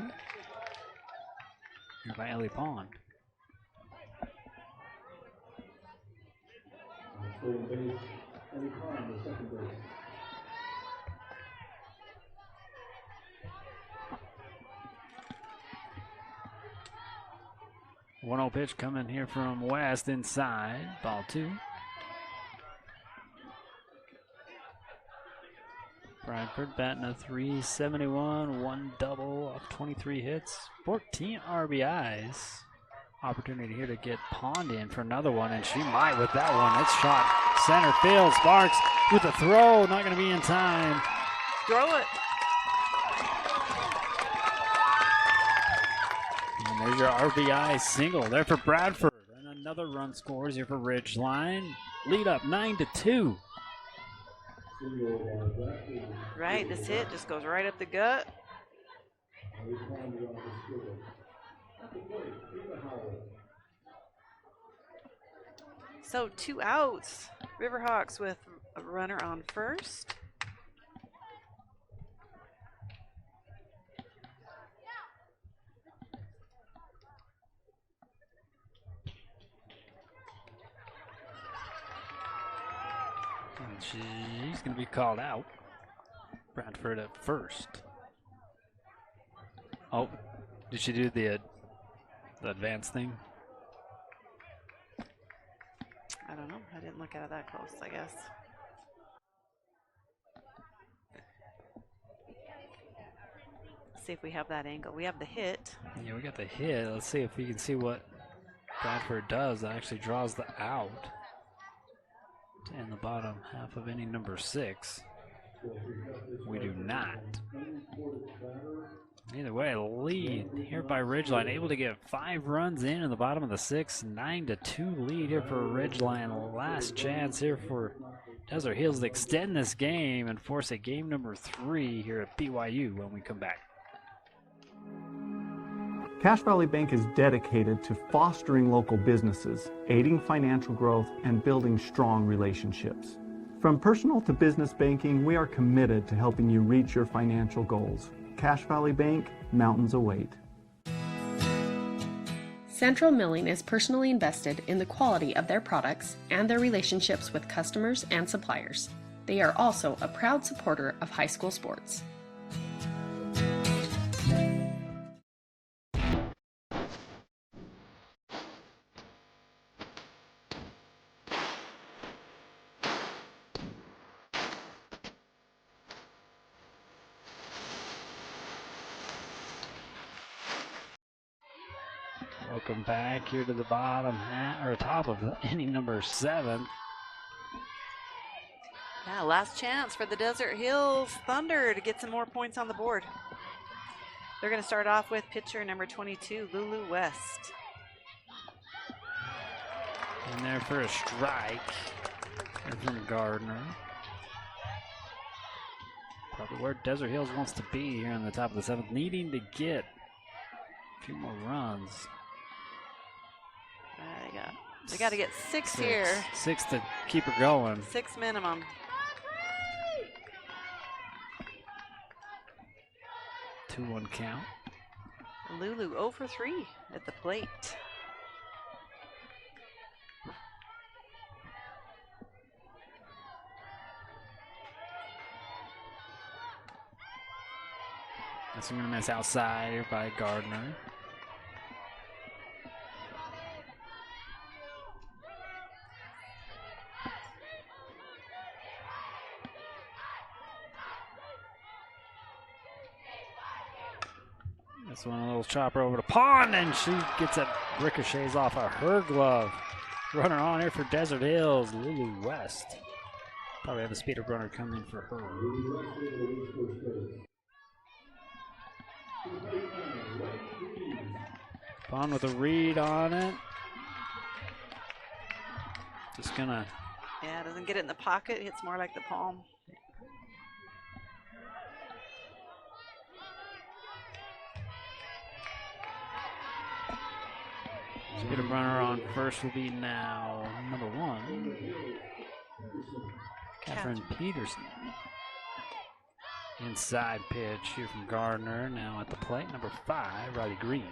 Here by Ellie Pond. One 0 pitch coming here from West inside. Ball 2. Bradford batting a .371, 1 double off 23 hits, 14 RBIs. Opportunity here to get Pond in for another one, and she might with that one. It's shot center field. Sparks with a throw, not going to be in time. Throw it. And there's your RBI single there for Bradford. And another run scores here for Ridgeline. Lead up 9-2. Right, this hit just goes right up the gut. So 2 outs. Riverhawks with a runner on first. And she's going to be called out. Bradford at first. Oh, did she do the advance thing? I don't know. I didn't look at it that close, I guess. See if we have that angle. We have the hit. Yeah, we got the hit. Let's see if we can see what Bradford does. That actually draws the out in the bottom half of inning number 6. We do not. Either way, lead here by Ridgeline, able to get 5 runs in the bottom of the 6th, 9-2 lead here for Ridgeline. Last chance here for Desert Hills to extend this game and force a game number 3 here at BYU when we come back. Cache Valley Bank is dedicated to fostering local businesses, aiding financial growth, and building strong relationships. From personal to business banking, we are committed to helping you reach your financial goals. Cache Valley Bank, mountains await. Central Milling is personally invested in the quality of their products and their relationships with customers and suppliers. They are also a proud supporter of high school sports. Welcome back here to the bottom or top of inning number 7. Yeah, last chance for the Desert Hills Thunder to get some more points on the board. They're going to start off with pitcher number 22, Lulu West. In there for a strike. Here from Gardner. Probably where Desert Hills wants to be here on the top of the 7th, needing to get a few more runs. They got to get 6 here. 6 to keep her going. 6 minimum. Two 2-1 count. Lulu 0 for 3 at the plate. That's a miss outside here by Gardner. This one, a little chopper over to Pond, and she gets it, ricochets off of her glove. Runner on here for Desert Hills, Lulu West. Probably have a speeder runner coming for her. Pond with a read on it. Just gonna. Yeah, doesn't get it in the pocket. Hits more like the palm. Speeder runner on first will be now number 1, Catherine Peterson. Inside pitch here from Gardner. Now at the plate, number 5, Riley Green.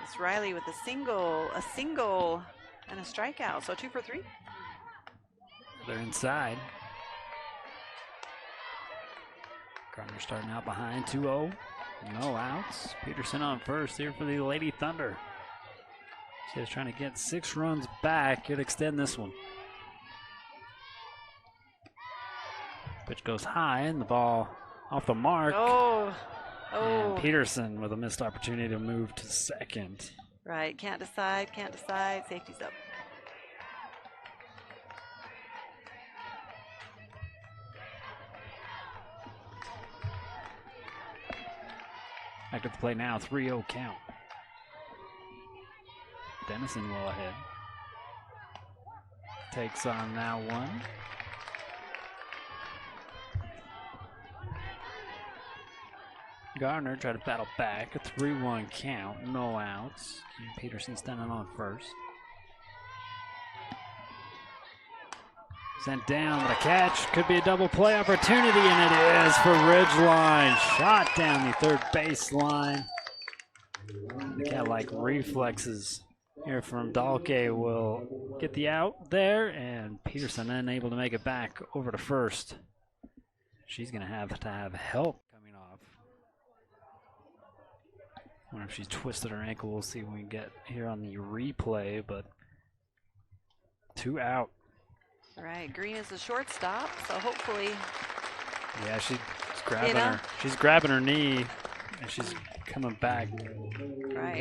It's Riley with a single, and a strikeout. So 2 for 3. They're inside. Gardner starting out behind 2-0. No outs. Peterson on first here for the Lady Thunder. She's trying to get 6 runs back. Could extend this one. Pitch goes high and the ball off the mark. Oh. And Peterson with a missed opportunity to move to second. Right, can't decide. Safety's up. Back to the plate now, 3-0 count. Dennison well ahead. Takes on now 1. Gardner tried to battle back, a 3-1 count, no outs. And Peterson standing on first. Sent down, but a catch. Could be a double play opportunity, and it is for Ridgeline. Shot down the third baseline. The cat-like reflexes here from Dalke will get the out there, and Peterson unable to make it back over to first. She's going to have help coming off. I wonder if she's twisted her ankle. We'll see when we get here on the replay, but 2 out. All right, Green is the shortstop, so hopefully. Yeah, she's grabbing her. She's grabbing her knee, and she's coming back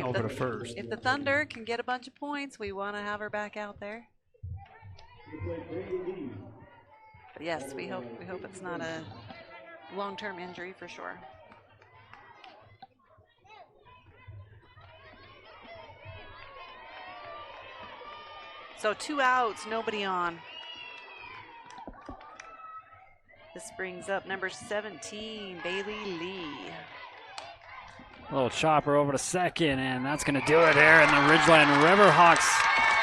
over to first. If the Thunder can get a bunch of points, we want to have her back out there. But yes, we hope it's not a long-term injury for sure. So 2 outs, nobody on. This brings up number 17, Bailey Lee. A little chopper over to second, and that's going to do it here. And the Ridgeline Riverhawks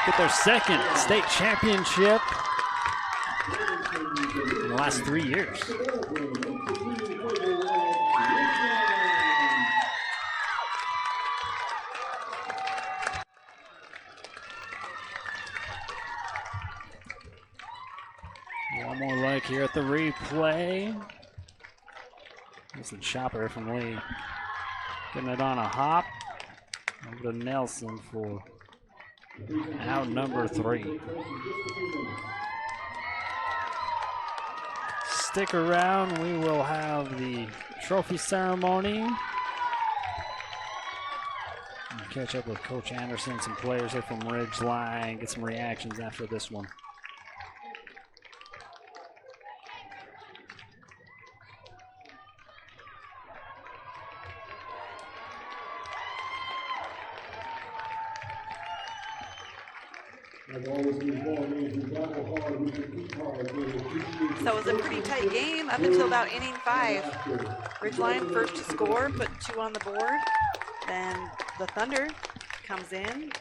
get their 2nd state championship in the last 3 years. One more look here at the replay. There's the chopper from Lee. Getting it on a hop. Over to Nelson for out number 3. stick around. We will have the trophy ceremony. We'll catch up with Coach Anderson, some players here from Ridgeline, get some reactions after this one. So it was a pretty tight game up until about inning 5. Ridgeline first to score, put 2 on the board. Then the Thunder comes in,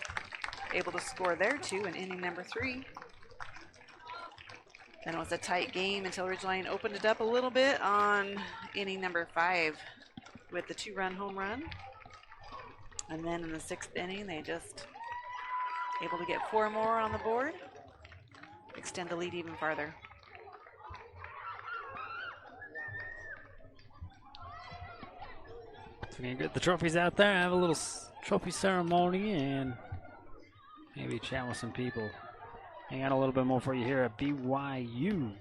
able to score their 2 in inning number 3. Then it was a tight game until Ridgeline opened it up a little bit on inning number 5 with the 2-run home run. And then in the 6th inning, they just able to get 4 more on the board, extend the lead even farther. So we're gonna get the trophies out there, have a little trophy ceremony, and maybe chat with some people. Hang on a little bit more for you here at BYU.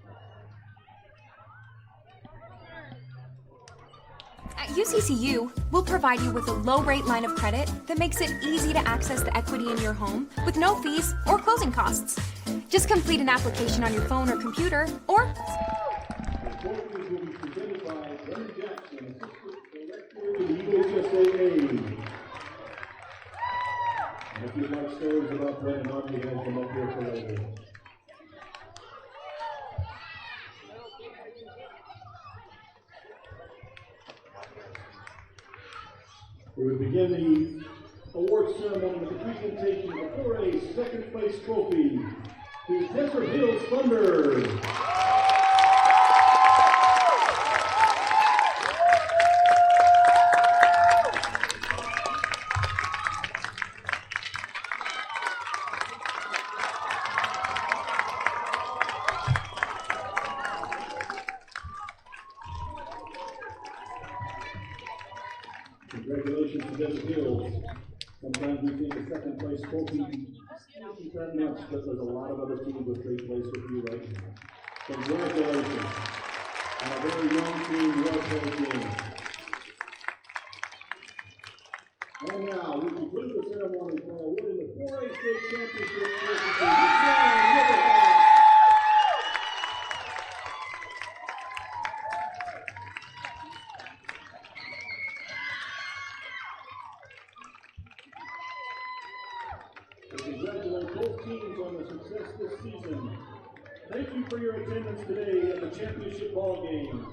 At UCCU, we'll provide you with a low-rate line of credit that makes it easy to access the equity in your home with no fees or closing costs. Just complete an application on your phone or computer, or If you'd like stories about Brett and Mark, we have them up here for later. We would begin the award ceremony with the presentation of the 4A second place trophy to Desert Hills Thunder. Congratulations to Desert Hills. Sometimes we think the second place trophy isn't that much, but there's a lot of other teams with great place with you right now. Congratulations. On a very young team, well-played team. And now we conclude the ceremony for awarding the 4A State Championship trophy to Riverhawks. We congratulate both teams on their success this season. Thank you for your attendance today at the championship ball game.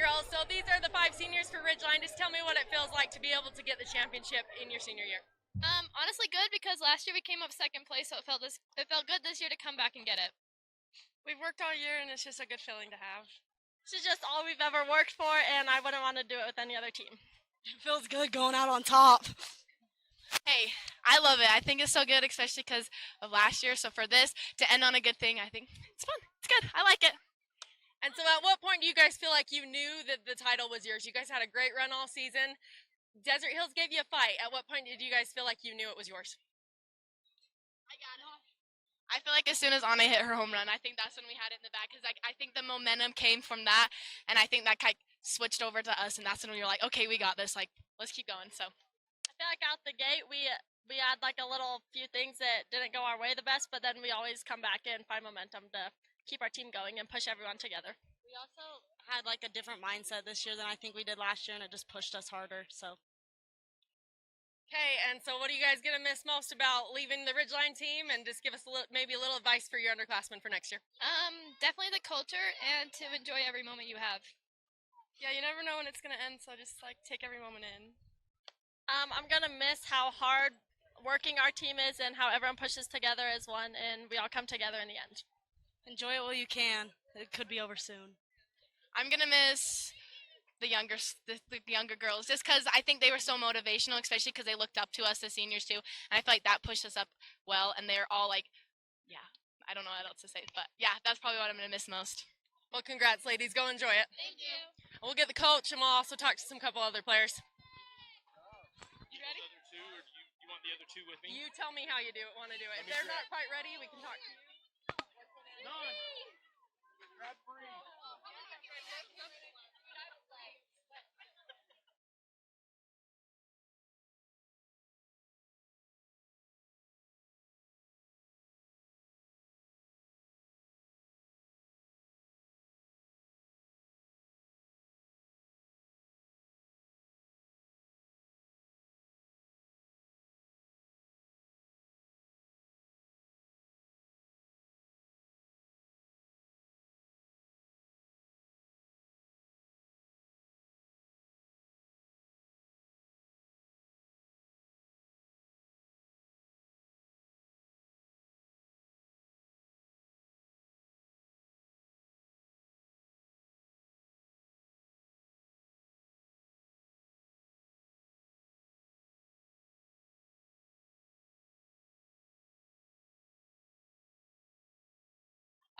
girls. So these are the 5 seniors for Ridgeline. Just tell me what it feels like to be able to get the championship in your senior year. Honestly, good, because last year we came up second place, so it felt good this year to come back and get it. We've worked all year, and it's just a good feeling to have. This is just all we've ever worked for, and I wouldn't want to do it with any other team. It feels good going out on top. Hey, I love it. I think it's so good, especially because of last year. So for this to end on a good thing, I think it's fun. It's good. I like it. And so at what point do you guys feel like you knew that the title was yours? You guys had a great run all season. Desert Hills gave you a fight. At what point did you guys feel like you knew it was yours? I feel like as soon as Anna hit her home run, I think that's when we had it in the bag, because I think the momentum came from that, and I think that kind of switched over to us, and that's when we were like, okay, we got this. Like, let's keep going. So I feel like out the gate we had like a little few things that didn't go our way the best, but then we always come back and find momentum to keep our team going and push everyone together. We also had like a different mindset this year than I think we did last year, and it just pushed us harder. So. Okay, and so what are you guys going to miss most about leaving the Ridgeline team? And just give us maybe a little advice for your underclassmen for next year. Definitely the culture, and to enjoy every moment you have. Yeah, you never know when it's going to end, so just like take every moment in. I'm going to miss how hard working our team is and how everyone pushes together as one, and we all come together in the end. Enjoy it while you can. It could be over soon. I'm going to miss the younger girls, just because I think they were so motivational, especially because they looked up to us, the seniors too, and I feel like that pushed us up well, and they're all like, yeah, I don't know what else to say, but yeah, that's probably what I'm going to miss most. Well, congrats, ladies. Go enjoy it. Thank you. We'll get the coach, and we'll also talk to some couple other players. You ready? The other two, or do you want the other two with me? You tell me how you want to do it. If they're not quite ready, we can talk to you. None. Grab free.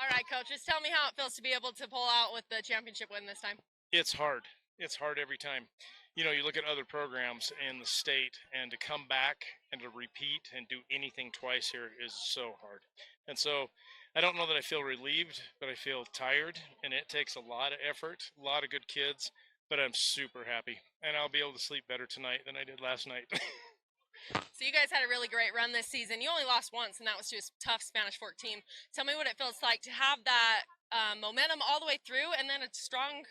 All right, coach, just tell me how it feels to be able to pull out with the championship win this time. It's hard. It's hard every time. You know, you look at other programs in the state, and to come back and to repeat and do anything twice here is so hard. And so I don't know that I feel relieved, but I feel tired, and it takes a lot of effort, a lot of good kids, but I'm super happy. And I'll be able to sleep better tonight than I did last night. So you guys had a really great run this season. You only lost once, and that was to a tough Spanish Fork team. Tell me what it feels like to have that momentum all the way through, and then a strong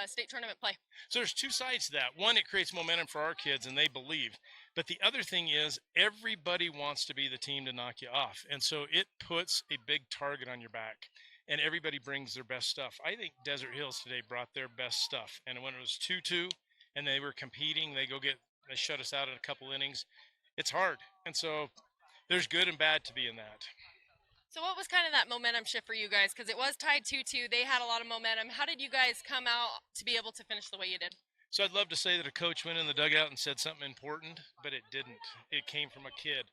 state tournament play. So there's two sides to that. One, it creates momentum for our kids, and they believe. But the other thing is everybody wants to be the team to knock you off. And so it puts a big target on your back, and everybody brings their best stuff. I think Desert Hills today brought their best stuff. And when it was 2-2 and they were competing, they shut us out in a couple innings. It's hard. And so there's good and bad to be in that. So what was kind of that momentum shift for you guys? Because it was tied 2-2. They had a lot of momentum. How did you guys come out to be able to finish the way you did? So I'd love to say that a coach went in the dugout and said something important, but it didn't. It came from a kid.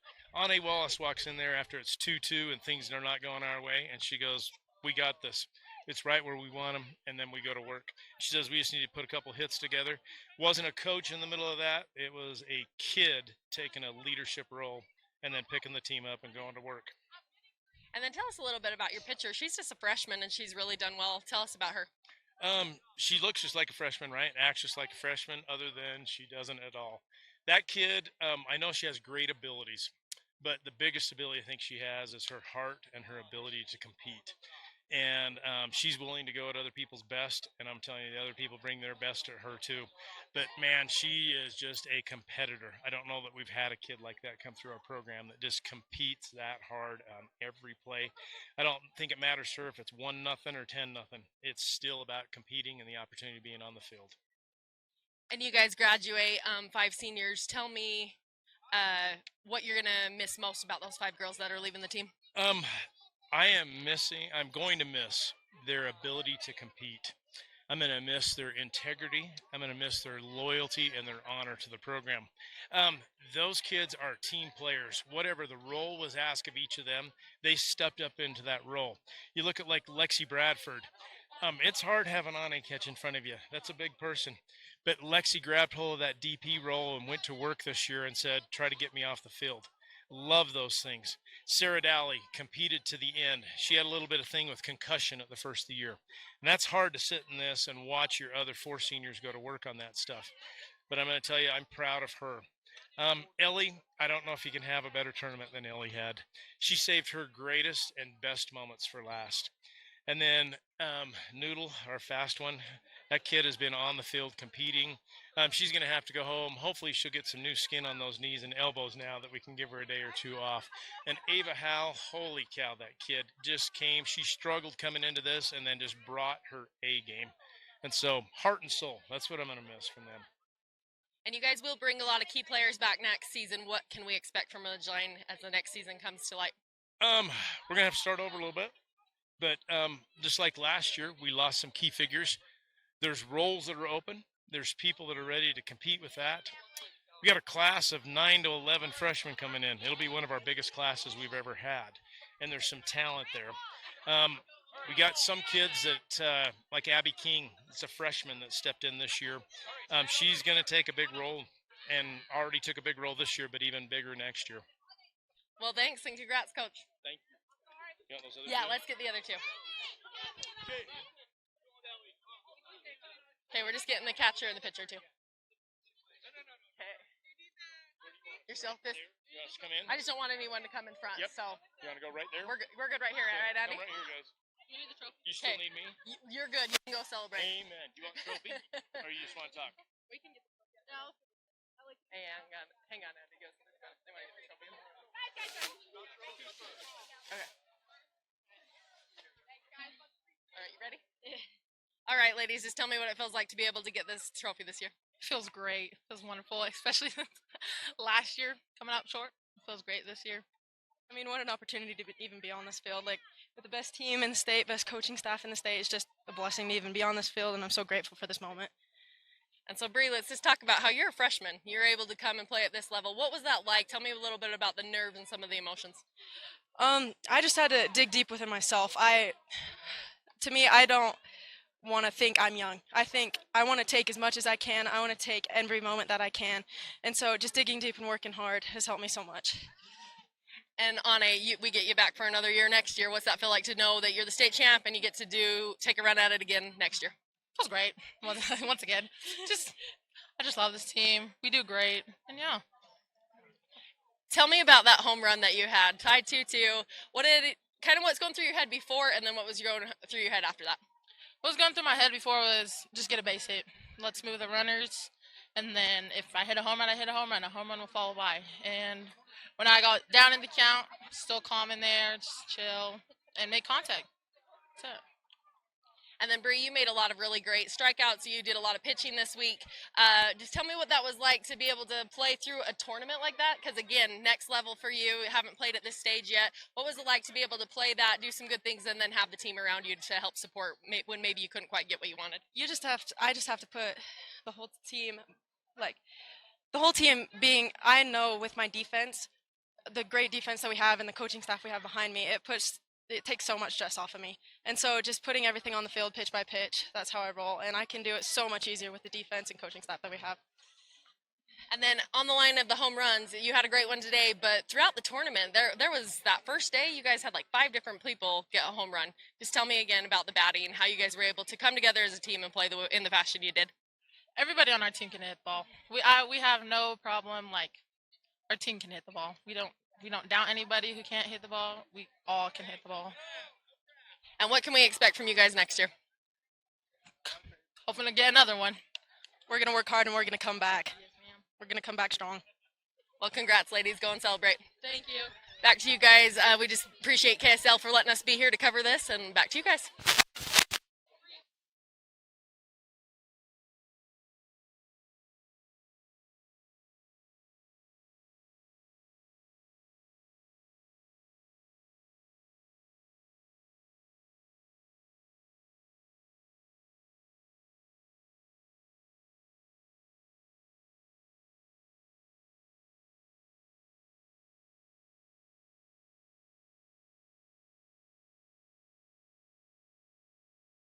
Anna Wallace walks in there after it's 2-2 and things are not going our way, and she goes, "We got this. It's right where we want them," and then we go to work. She says, "We just need to put a couple hits together." Wasn't a coach in the middle of that. It was a kid taking a leadership role and then picking the team up and going to work. And then tell us a little bit about your pitcher. She's just a freshman, and she's really done well. Tell us about her. She looks just like a freshman, right? Acts just like a freshman, other than she doesn't at all. That kid, I know she has great abilities, but the biggest ability I think she has is her heart and her ability to compete. And she's willing to go at other people's best, and I'm telling you, the other people bring their best at her too. But man, she is just a competitor. I don't know that we've had a kid like that come through our program that just competes that hard on every play. I don't think it matters to her if it's 1-0 or 10-0. It's still about competing and the opportunity of being on the field. And you guys graduate, 5 seniors. Tell me what you're gonna miss most about those 5 girls that are leaving the team. I'm going to miss their ability to compete. I'm going to miss their integrity. I'm going to miss their loyalty and their honor to the program. Those kids are team players. Whatever the role was asked of each of them, they stepped up into that role. You look at like Lexi Bradford. It's hard having Ane catch in front of you. That's a big person. But Lexi grabbed hold of that DP role and went to work this year and said, try to get me off the field. Love those things. Sarah Daly competed to the end. She had a little bit of thing with concussion at the first of the year. And that's hard to sit in this and watch your other 4 seniors go to work on that stuff. But I'm going to tell you, I'm proud of her. Ellie, I don't know if you can have a better tournament than Ellie had. She saved her greatest and best moments for last. And then Noodle, our fast one, that kid has been on the field competing. She's going to have to go home. Hopefully she'll get some new skin on those knees and elbows now that we can give her a day or 2 off. And Ava Howe, holy cow, that kid just came. She struggled coming into this and then just brought her A game. And so heart and soul, that's what I'm going to miss from them. And you guys will bring a lot of key players back next season. What can we expect from Ridgeline as the next season comes to light? We're going to have to start over a little bit. But just like last year, we lost some key figures. There's roles that are open. There's people that are ready to compete with that. We got a class of 9 to 11 freshmen coming in. It'll be one of our biggest classes we've ever had. And there's some talent there. We got some kids that, like Abby King, it's a freshman that stepped in this year. She's going to take a big role and already took a big role this year, but even bigger next year. Well, thanks and congrats, Coach. Thank you. You want those other Yeah, two? let's get the other 2. Okay, we're just getting the catcher and the pitcher too. Okay. Yourself this. You want us to come in? I just don't want anyone to come in front. Yep. So You want to go right there? we're good right here, right, Abby? Come right here, guys. You need the trophy. You still Okay. need me? You're good. You can go celebrate. Amen. Do you want the trophy? Or you just want to talk? We can get the trophy. No. Hey, hang on, Abby. They want to get the trophy. Okay. All right, you ready? All right, ladies, just tell me what it feels like to be able to get this trophy this year. Feels great. Feels wonderful, especially last year coming up short. Feels great this year. I mean, what an opportunity to even be on this field. Like, with the best team in the state, best coaching staff in the state, it's just a blessing to even be on this field, and I'm so grateful for this moment. And so, Bree, let's just talk about how you're a freshman. You're able to come and play at this level. What was that like? Tell me a little bit about the nerves and some of the emotions. I just had to dig deep within myself. To me, I don't want to think I'm young. I think I want to take as much as I can. I want to take every moment that I can. And so just digging deep and working hard has helped me so much. And we get you back for another year next year. What's that feel like to know that you're the state champ and you get to take a run at it again next year? Feels great. Once again, I just love this team. We do great, and yeah. Tell me about that home run that you had, tied 2-2. What's going through your head before, and then what was going through your head after that? What was going through my head before was just get a base hit. Let's move the runners, and then if I hit a home run, I hit a home run. A home run will follow by. And when I got down in the count, still calm in there, just chill, and make contact. That's it. And then, Bree, you made a lot of really great strikeouts. You did a lot of pitching this week. Just tell me what that was like to be able to play through a tournament like that. Because, again, next level for you. You haven't played at this stage yet. What was it like to be able to play that, do some good things, and then have the team around you to help support when maybe you couldn't quite get what you wanted? I just have to put the whole team, I know with my defense, the great defense that we have and the coaching staff we have behind me, it takes so much stress off of me. And so just putting everything on the field pitch by pitch, that's how I roll. And I can do it so much easier with the defense and coaching staff that we have. And then on the line of the home runs, you had a great one today, but throughout the tournament, there was that first day, you guys had like 5 different people get a home run. Just tell me again about the batting, how you guys were able to come together as a team and play in the fashion you did. Everybody on our team can hit the ball. We have no problem, our team can hit the ball. We don't doubt anybody who can't hit the ball. We all can hit the ball. And what can we expect from you guys next year? Hoping to get another one. We're going to work hard and we're going to come back. We're going to come back strong. Well, congrats, ladies. Go and celebrate. Thank you. Back to you guys. We just appreciate KSL for letting us be here to cover this, and back to you guys.